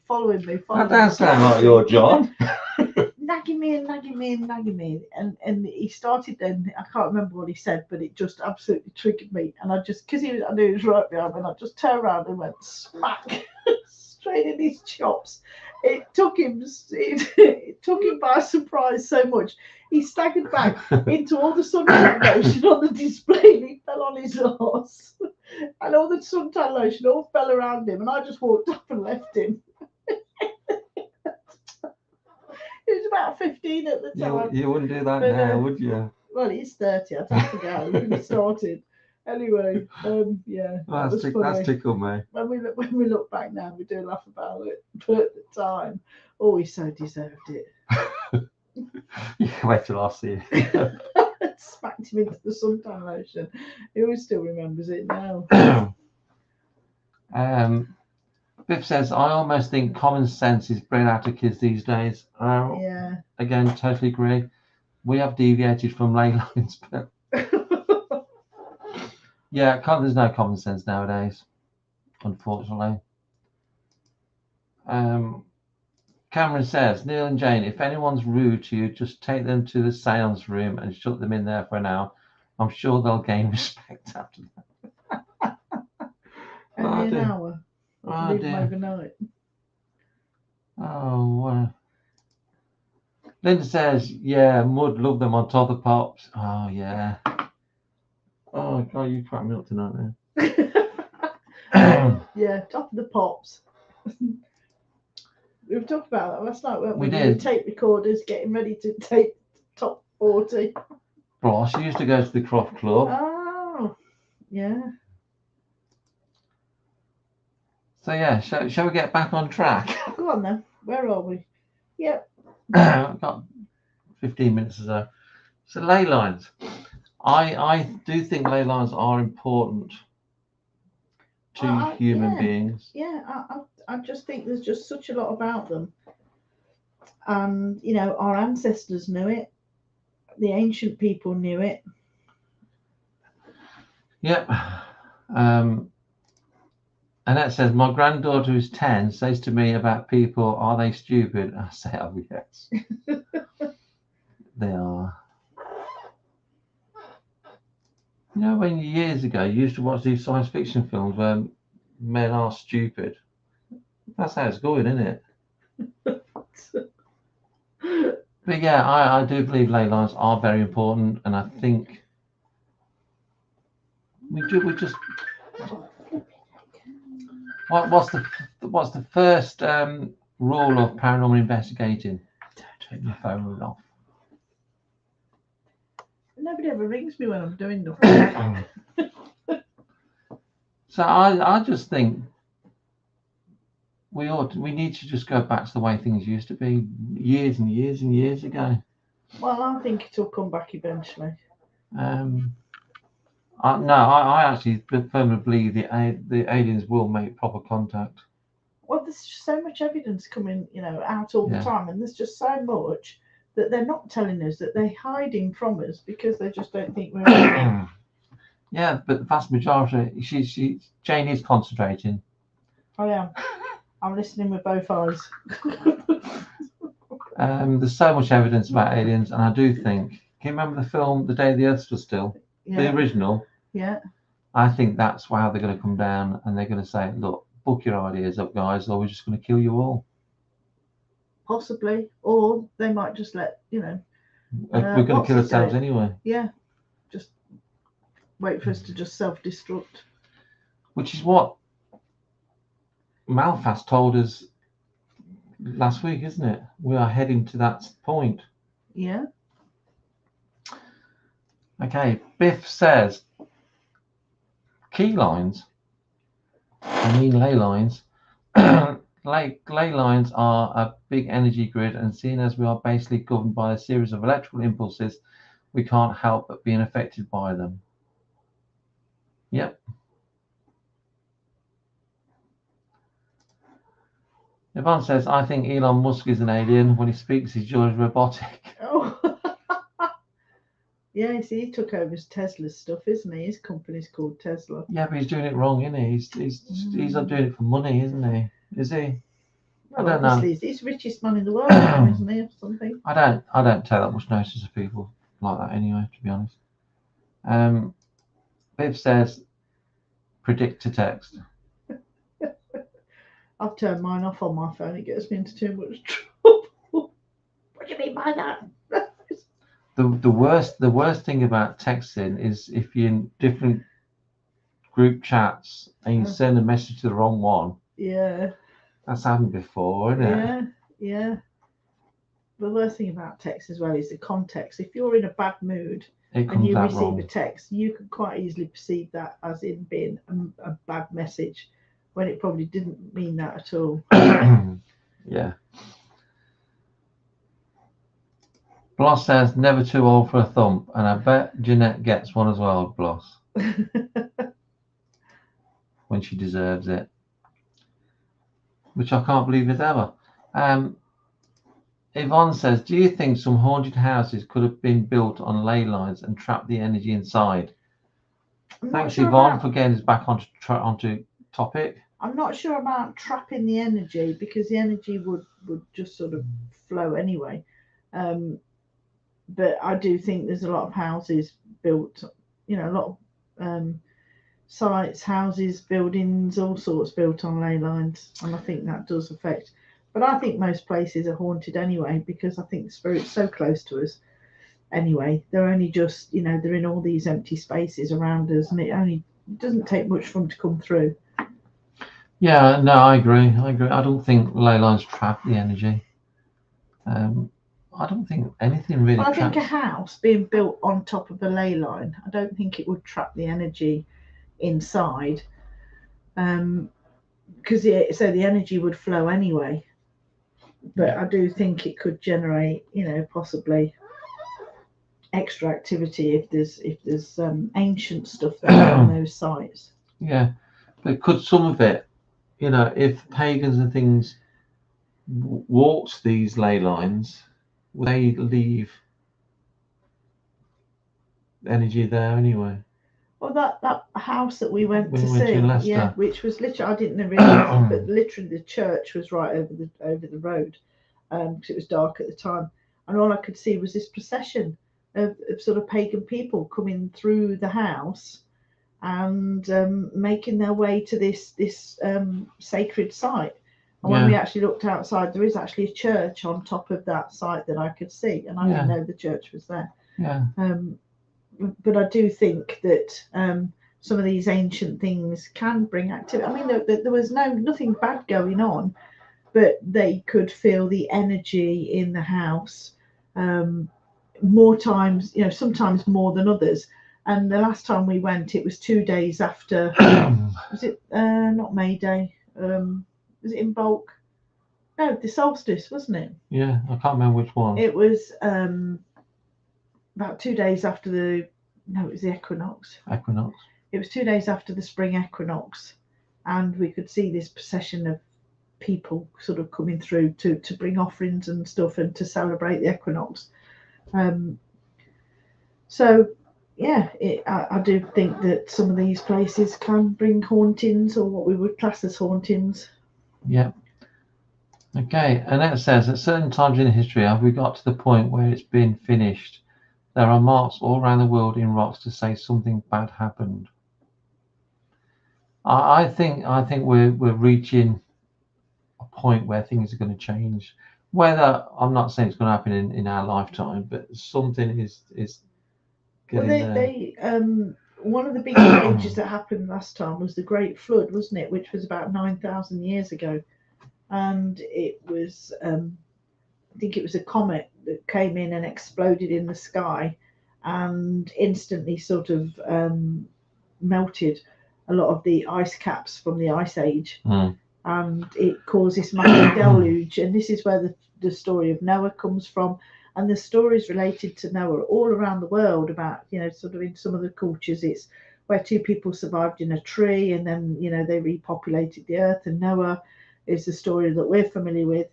Speaker 2: following me.
Speaker 3: That does sound like your John.
Speaker 2: nagging me, and he started then. I can't remember what he said, but it just absolutely triggered me, and I knew he was right behind me, and I just turned around and went smack straight in his chops. It took him by surprise so much. He staggered back into all the suntan lotion on the display, and he fell on his arse, and all the suntan lotion all fell around him, and I just walked up and left him. He was about 15 at the time.
Speaker 3: You wouldn't do that now, would you?
Speaker 2: Well, he's 30. I'd have to go. He started. Anyway, yeah.
Speaker 3: That's tickled me.
Speaker 2: When we look back now, we do laugh about it. But at the time, he so deserved it.
Speaker 3: Yeah, wait till I see it.
Speaker 2: Smacked him into the suntan lotion. He always still remembers it now.
Speaker 3: Biff says, I almost think common sense is bred out of kids these days.
Speaker 2: Yeah.
Speaker 3: Again, totally agree. We have deviated from Ley Lines, but yeah, there's no common sense nowadays, unfortunately. Cameron says, Neil and Jane, if anyone's rude to you, just take them to the seance room and shut them in there for an hour. I'm sure they'll gain respect after that.
Speaker 2: Only an hour.
Speaker 3: Oh,
Speaker 2: Leave them overnight.
Speaker 3: Oh, Linda says, yeah, Mud love them on top of pops. Oh, yeah. Oh, God, you cracked me up tonight, man.
Speaker 2: Yeah, top of the pops. We talked about that last night, weren't we?
Speaker 3: We did.
Speaker 2: The tape recorders getting ready to take top 40.
Speaker 3: Bro, she used to go to the Croft Club.
Speaker 2: Oh, yeah.
Speaker 3: So, yeah, shall we get back on track?
Speaker 2: Go on then. Where are we? Yep.
Speaker 3: I've got 15 minutes or so. So, ley lines. I do think ley lines are important to human beings.
Speaker 2: Yeah, I just think there's just such a lot about them. And, our ancestors knew it. The ancient people knew it.
Speaker 3: Yep. And that says, my granddaughter who's 10 says to me about people, are they stupid? I say, oh, yes. They are. When years ago you used to watch these science fiction films where men are stupid. That's how it's going, isn't it? But yeah, I do believe ley lines are very important, and I think we just what's the first rule of paranormal investigating? Don't turn your phone off.
Speaker 2: Nobody ever rings me when I'm doing nothing.
Speaker 3: So I just think we need to just go back to the way things used to be years and years and years ago.
Speaker 2: Well, I think it'll come back eventually.
Speaker 3: I actually firmly believe the aliens will make proper contact.
Speaker 2: Well, there's just so much evidence coming, out all the time, and there's just so much that they're not telling us, that they're hiding from us because they just don't think we're real.
Speaker 3: Yeah, but the vast majority, Jane is concentrating.
Speaker 2: I am. I'm listening with both eyes.
Speaker 3: There's so much evidence about aliens, and I do think. Can you remember the film The Day the Earth Stood Still?
Speaker 2: Yeah.
Speaker 3: The original.
Speaker 2: Yeah.
Speaker 3: I think that's how they're going to come down, and they're going to say, look, book your ideas up, guys, or we're just going to kill you all.
Speaker 2: Possibly, or they might just let
Speaker 3: We're going to kill ourselves anyway.
Speaker 2: Yeah, just wait for us to just self-destruct.
Speaker 3: Which is what Malfast told us last week, isn't it? We are heading to that point.
Speaker 2: Yeah.
Speaker 3: Okay, Biff says, key lines, I mean ley lines. Ley lines are a big energy grid, and seeing as we are basically governed by a series of electrical impulses, we can't help but being affected by them. Yep. Yvonne says, I think Elon Musk is an alien. When he speaks, he's just robotic.
Speaker 2: Oh. Yeah, see, he took over Tesla's stuff, isn't he? His company's called Tesla.
Speaker 3: Yeah, but he's doing it wrong, isn't he? He's not doing it for money, isn't he? Is he?
Speaker 2: Well,
Speaker 3: I don't know.
Speaker 2: He's the richest man in the world now, isn't he, or something?
Speaker 3: I don't take that much notice of people like that anyway, to be honest. Viv says, predict to text.
Speaker 2: I've turned mine off on my phone. It gets me into too much trouble. What do you mean by that?
Speaker 3: The worst thing about texting is if you're in different group chats and you send a message to the wrong one.
Speaker 2: Yeah.
Speaker 3: That's happened before, isn't it?
Speaker 2: Yeah. The worst thing about text as well is the context. If you're in a bad mood and you receive a text, you can quite easily perceive that as in being a bad message when it probably didn't mean that at all.
Speaker 3: Yeah. Bloss says, never too old for a thump, and I bet Jeanette gets one as well, Bloss. When she deserves it. Which I can't believe is ever. Yvonne says, do you think some haunted houses could have been built on ley lines and trapped the energy inside? Thanks, Yvonne, for getting us back onto topic.
Speaker 2: I'm not sure about trapping the energy, because the energy would just sort of flow anyway. But I do think there's a lot of houses built, a lot of sites, houses, buildings, all sorts built on ley lines, and I think that does affect. But I think most places are haunted anyway, because I think the spirit's so close to us. Anyway, they're only just, they're in all these empty spaces around us, and it doesn't take much for them to come through.
Speaker 3: Yeah, no, I agree. I don't think ley lines trap the energy. I don't think anything really.
Speaker 2: I think a house being built on top of a ley line, I don't think it would trap the energy inside, because so the energy would flow anyway. But I do think it could generate, possibly extra activity if there's ancient stuff there on those sites.
Speaker 3: Yeah, but could some of it, if pagans and things walked these ley lines, would they leave energy there anyway?
Speaker 2: Well, that house that we went to
Speaker 3: see,
Speaker 2: yeah, which was literally, I didn't realise, but literally the church was right over the road, because it was dark at the time, and all I could see was this procession of sort of pagan people coming through the house and making their way to this sacred site. And when we actually looked outside, there is actually a church on top of that site that I could see, and I didn't know the church was there.
Speaker 3: Yeah.
Speaker 2: But I do think that some of these ancient things can bring activity. I mean, there was nothing bad going on, but they could feel the energy in the house more times, sometimes more than others. And the last time we went, it was 2 days after, was it not May Day? Was it in bulk? No, the solstice, wasn't it?
Speaker 3: Yeah, I can't remember which one.
Speaker 2: It was about 2 days after it was the equinox. It was 2 days after the spring equinox, and we could see this procession of people sort of coming through to bring offerings and stuff and to celebrate the equinox. So yeah, I do think that some of these places can bring hauntings, or what we would class as hauntings.
Speaker 3: Yeah. Okay, and that says, at certain times in history have we got to the point where it's been finished? There are marks all around the world in rocks to say something bad happened. I think we're reaching a point where things are going to change. Whether I'm not saying it's going to happen in our lifetime, but something is
Speaker 2: Well,
Speaker 3: getting there.
Speaker 2: they one of the big changes that happened last time was the Great Flood, wasn't it? Which was about 9,000 years ago, and it was I think it was a comet that came in and exploded in the sky, and instantly sort of melted a lot of the ice caps from the ice age, and it caused this massive deluge. And this is where the story of Noah comes from. And the stories related to Noah all around the world about, sort of in some of the cultures, it's where two people survived in a tree and then, they repopulated the earth. And Noah is the story that we're familiar with.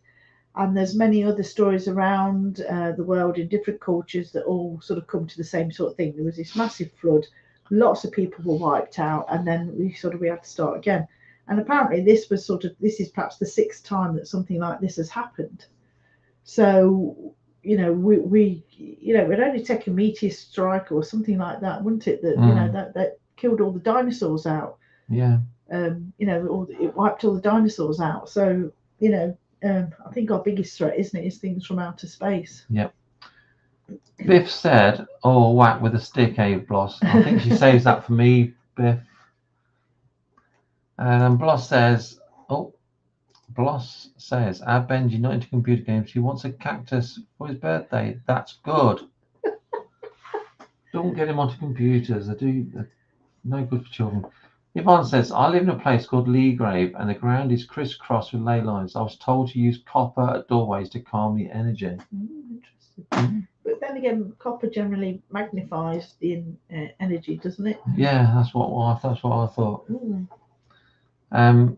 Speaker 2: And there's many other stories around the world in different cultures that all sort of come to the same sort of thing. There was this massive flood, lots of people were wiped out, and then we had to start again. And apparently this is perhaps the 6th time that something like this has happened. So, we it would only take a meteor strike or something like that, wouldn't it? That, that killed all the dinosaurs out.
Speaker 3: Yeah.
Speaker 2: It wiped all the dinosaurs out. So, I think our biggest threat, isn't it, is things from outer space.
Speaker 3: Yep. Biff said, "Oh, whack with a stick, eh, Bloss?" I think she saves that for me, Biff. And Bloss says, our Benji not into computer games. He wants a cactus for his birthday. That's good. Don't get him onto computers. They're no good for children. Yvonne says, I live in a place called Leegrave and the ground is crisscrossed with ley lines. I was told to use copper at doorways to calm the energy.
Speaker 2: Interesting. But then again, copper generally magnifies the energy, doesn't it?
Speaker 3: Yeah, that's what I thought. And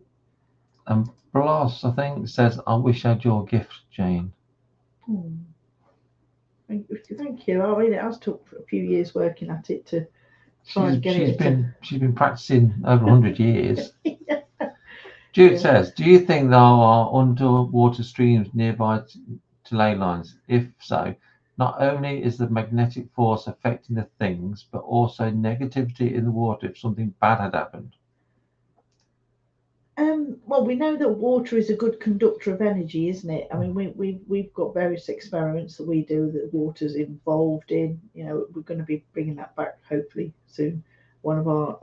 Speaker 3: Bloss, I think, says, I wish I had your gift, Jane.
Speaker 2: Thank you. I mean, it has took a few years working at it to try and get it.
Speaker 3: She's been practicing over 100 years. Yeah. Jude says, do you think there are underwater streams nearby to ley lines? If so, not only is the magnetic force affecting the things, but also negativity in the water if something bad had happened?
Speaker 2: Well, we know that water is a good conductor of energy, isn't it? I mean, we've got various experiments that we do that water's involved in. We're going to be bringing that back hopefully soon. One of our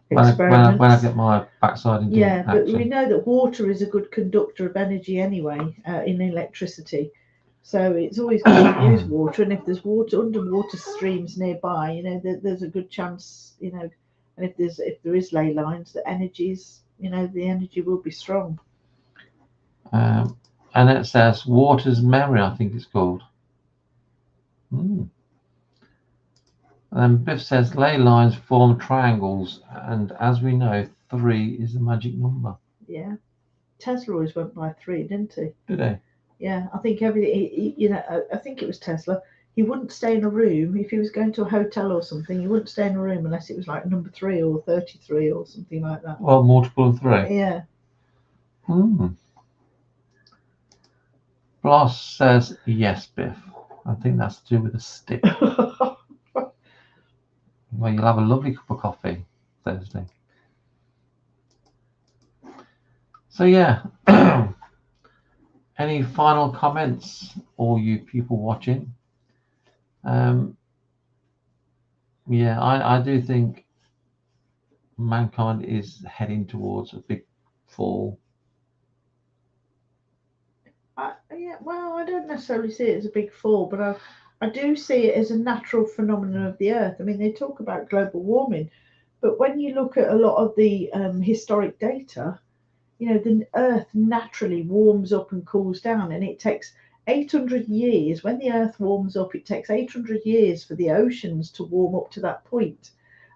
Speaker 2: experiments.
Speaker 3: When I get my backside into action.
Speaker 2: But we know that water is a good conductor of energy anyway, in electricity. So it's always good to use water, and if there's underwater streams nearby, there's a good chance, and if there is ley lines, the energies, the energy will be strong.
Speaker 3: And it says water's memory, I think it's called. And then Biff says ley lines form triangles, and as we know, 3 is the magic number.
Speaker 2: Yeah, Tesla always went by 3, didn't he?
Speaker 3: Did he?
Speaker 2: Yeah, I think I think it was Tesla. He wouldn't stay in a room if he was going to a hotel or something. He wouldn't stay in a room unless it was like number 3 or 33 or something like that.
Speaker 3: Well, multiple of 3.
Speaker 2: Yeah.
Speaker 3: Bloss says yes, Biff. I think that's to do with a stick. Well, you'll have a lovely cup of coffee Thursday. So yeah. Any final comments, all you people watching? I do think mankind is heading towards a big fall.
Speaker 2: Well, I don't necessarily see it as a big fall, but I do see it as a natural phenomenon of the earth. I mean, they talk about global warming, but when you look at a lot of the historic data, the earth naturally warms up and cools down, and it takes 800 years. When the earth warms up, it takes 800 years for the oceans to warm up to that point.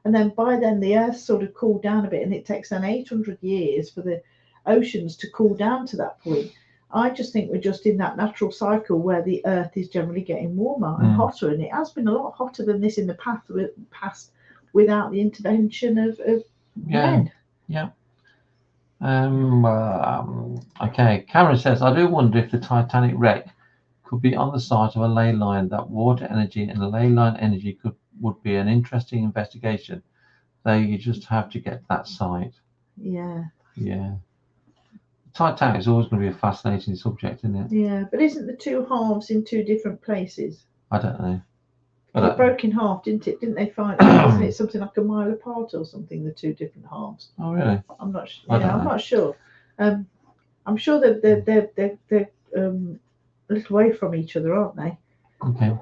Speaker 2: And then by then the earth sort of cooled down a bit, and it takes then 800 years for the oceans to cool down to that point. I just think we're just in that natural cycle where the earth is generally getting warmer and hotter, and it has been a lot hotter than this in the past without the intervention of men.
Speaker 3: Yeah. Okay, Cameron says, I do wonder if the Titanic wreck could be on the site of a ley line. That water energy and ley line energy would be an interesting investigation. though you just have to get to that site.
Speaker 2: Yeah.
Speaker 3: Yeah. Titanic is always going to be a fascinating subject, isn't it?
Speaker 2: Yeah, but isn't the two halves in two different places?
Speaker 3: I don't know.
Speaker 2: It broke in half, didn't it? Didn't they find? Wasn't it something like a mile apart or something? The two different halves.
Speaker 3: Oh, really?
Speaker 2: I'm not.
Speaker 3: I don't
Speaker 2: I'm
Speaker 3: know.
Speaker 2: not sure. I'm sure that they're a little way from each other, aren't they?
Speaker 3: Okay.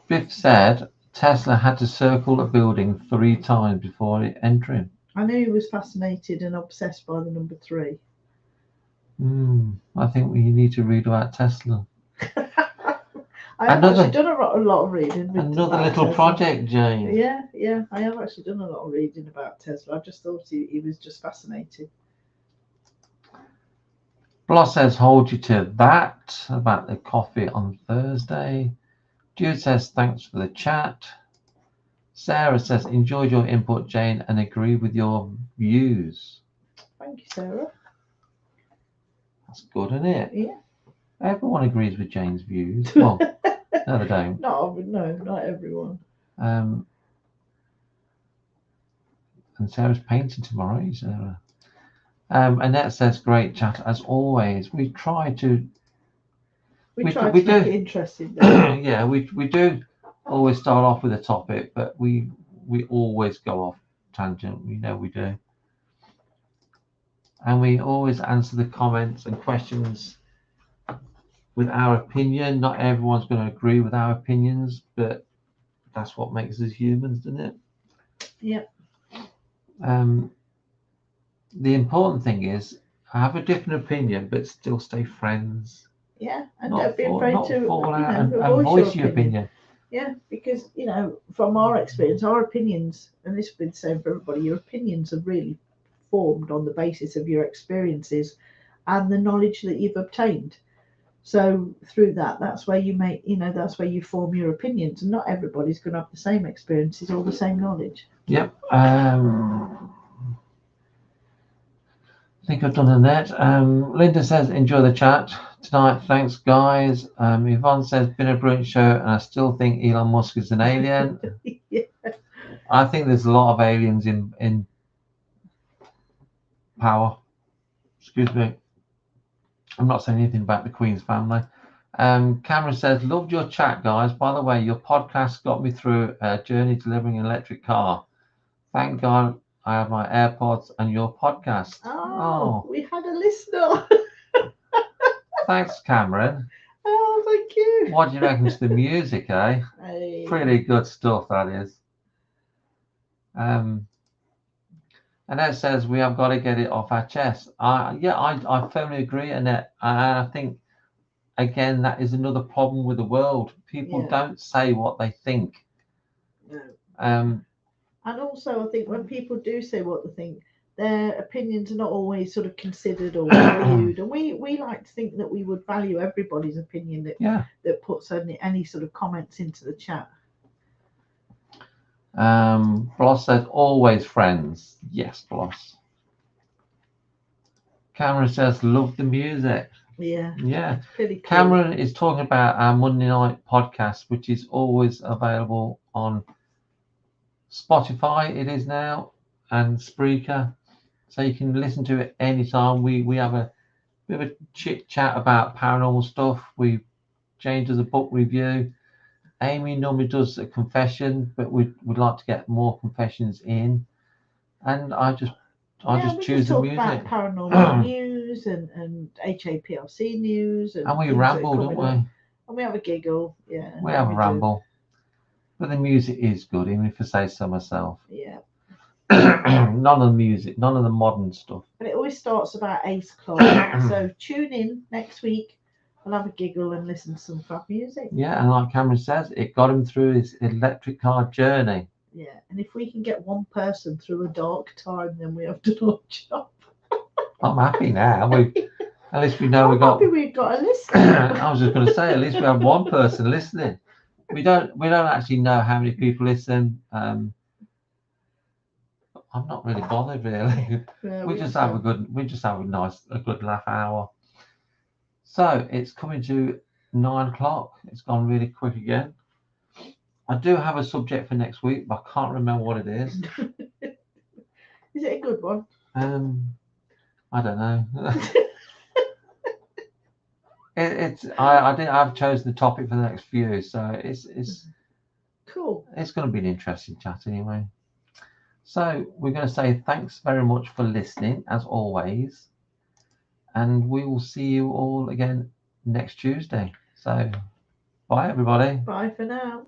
Speaker 3: Biff said Tesla had to circle a building 3 times before entering.
Speaker 2: I knew he was fascinated and obsessed by the number 3.
Speaker 3: I think we need to read about Tesla.
Speaker 2: I have actually done a lot of reading.
Speaker 3: Another little
Speaker 2: Tesla.
Speaker 3: project, Jane.
Speaker 2: Yeah. I have actually done a lot of reading about Tesla. I just thought he was just fascinating.
Speaker 3: Bloss says, hold you to that about the coffee on Thursday. Jude says, thanks for the chat. Sarah says, enjoyed your input, Jane, and agree with your views.
Speaker 2: Thank you, Sarah.
Speaker 3: That's good, isn't it?
Speaker 2: Yeah.
Speaker 3: Everyone agrees with Jane's views. Well, no, they don't.
Speaker 2: No, not everyone.
Speaker 3: And Sarah's painting tomorrow, Sarah. Annette says, great chat as always. We try to.
Speaker 2: We try to make it interesting.
Speaker 3: Yeah, we do always start off with a topic, but we always go off tangent. We know we do. And we always answer the comments and questions with our opinion. Not everyone's going to agree with our opinions, but that's what makes us humans, doesn't it?
Speaker 2: Yep.
Speaker 3: The important thing is have a different opinion, but still stay friends.
Speaker 2: Yeah, and don't be afraid to
Speaker 3: fall out and voice your opinion.
Speaker 2: Yeah, because from our experience, our opinions, and this has been the same for everybody, your opinions are really formed on the basis of your experiences and the knowledge that you've obtained. So through that's where you make, that's where you form your opinions, and not everybody's going to have the same experiences or the same knowledge.
Speaker 3: Yep. I think I've done the net. Linda says, enjoy the chat tonight. Thanks, guys. Yvonne says, been a brilliant show, and I still think Elon Musk is an alien.
Speaker 2: Yeah.
Speaker 3: I think there's a lot of aliens in power. Excuse me. I'm not saying anything about the Queen's family. Cameron says, loved your chat, guys. By the way, your podcast got me through a journey delivering an electric car. Thank God I have my AirPods and your podcast.
Speaker 2: Oh. We had a listener.
Speaker 3: Thanks, Cameron.
Speaker 2: Oh, thank you.
Speaker 3: What do you reckon to the music, eh?
Speaker 2: Hey.
Speaker 3: Pretty good stuff, that is. And Annette says we have got to get it off our chest. I firmly agree, Annette. And I think, again, that is another problem with the world. People don't say what they think.
Speaker 2: No. And also, I think when people do say what they think, their opinions are not always sort of considered or valued. And we like to think that we would value everybody's opinion that puts any sort of comments into the chat.
Speaker 3: Bloss says, always friends. Yes, Bloss. Cameron says, love the music.
Speaker 2: Yeah.
Speaker 3: It's
Speaker 2: pretty cool.
Speaker 3: Cameron is talking about our Monday night podcast, which is always available on Spotify. It is now, and Spreaker, so you can listen to it anytime. We have a bit of a chit chat about paranormal stuff. Jane does a book review. Amy normally does a confession, but we'd like to get more confessions in. And I just choose the music.
Speaker 2: About paranormal news and HAPLC news. And
Speaker 3: we ramble, don't we?
Speaker 2: And we have a giggle, yeah.
Speaker 3: We have a ramble. But the music is good, even if I say so myself.
Speaker 2: Yeah.
Speaker 3: None of the music, none of the modern stuff.
Speaker 2: But it always starts about 8 o'clock. So tune in next week. We'll have a giggle and listen to some fab music.
Speaker 3: Yeah, and like Cameron says, it got him through his electric car journey.
Speaker 2: Yeah, and if we can get one person through a dark time, then we have done our job.
Speaker 3: I'm happy now. At least we know we've got
Speaker 2: a listener.
Speaker 3: I was just going to say, at least we have one person listening. We don't actually know how many people listen. I'm not really bothered, really.
Speaker 2: Yeah,
Speaker 3: we just have a good laugh hour. So it's coming to 9 o'clock. It's gone really quick again. I do have a subject for next week, but I can't remember what it is.
Speaker 2: Is it a good one?
Speaker 3: I don't know. I've chosen the topic for the next few, so it's
Speaker 2: Cool.
Speaker 3: It's going to be an interesting chat anyway. So we're going to say thanks very much for listening, as always, and we will see you all again next Tuesday. So bye, everybody.
Speaker 2: Bye for now.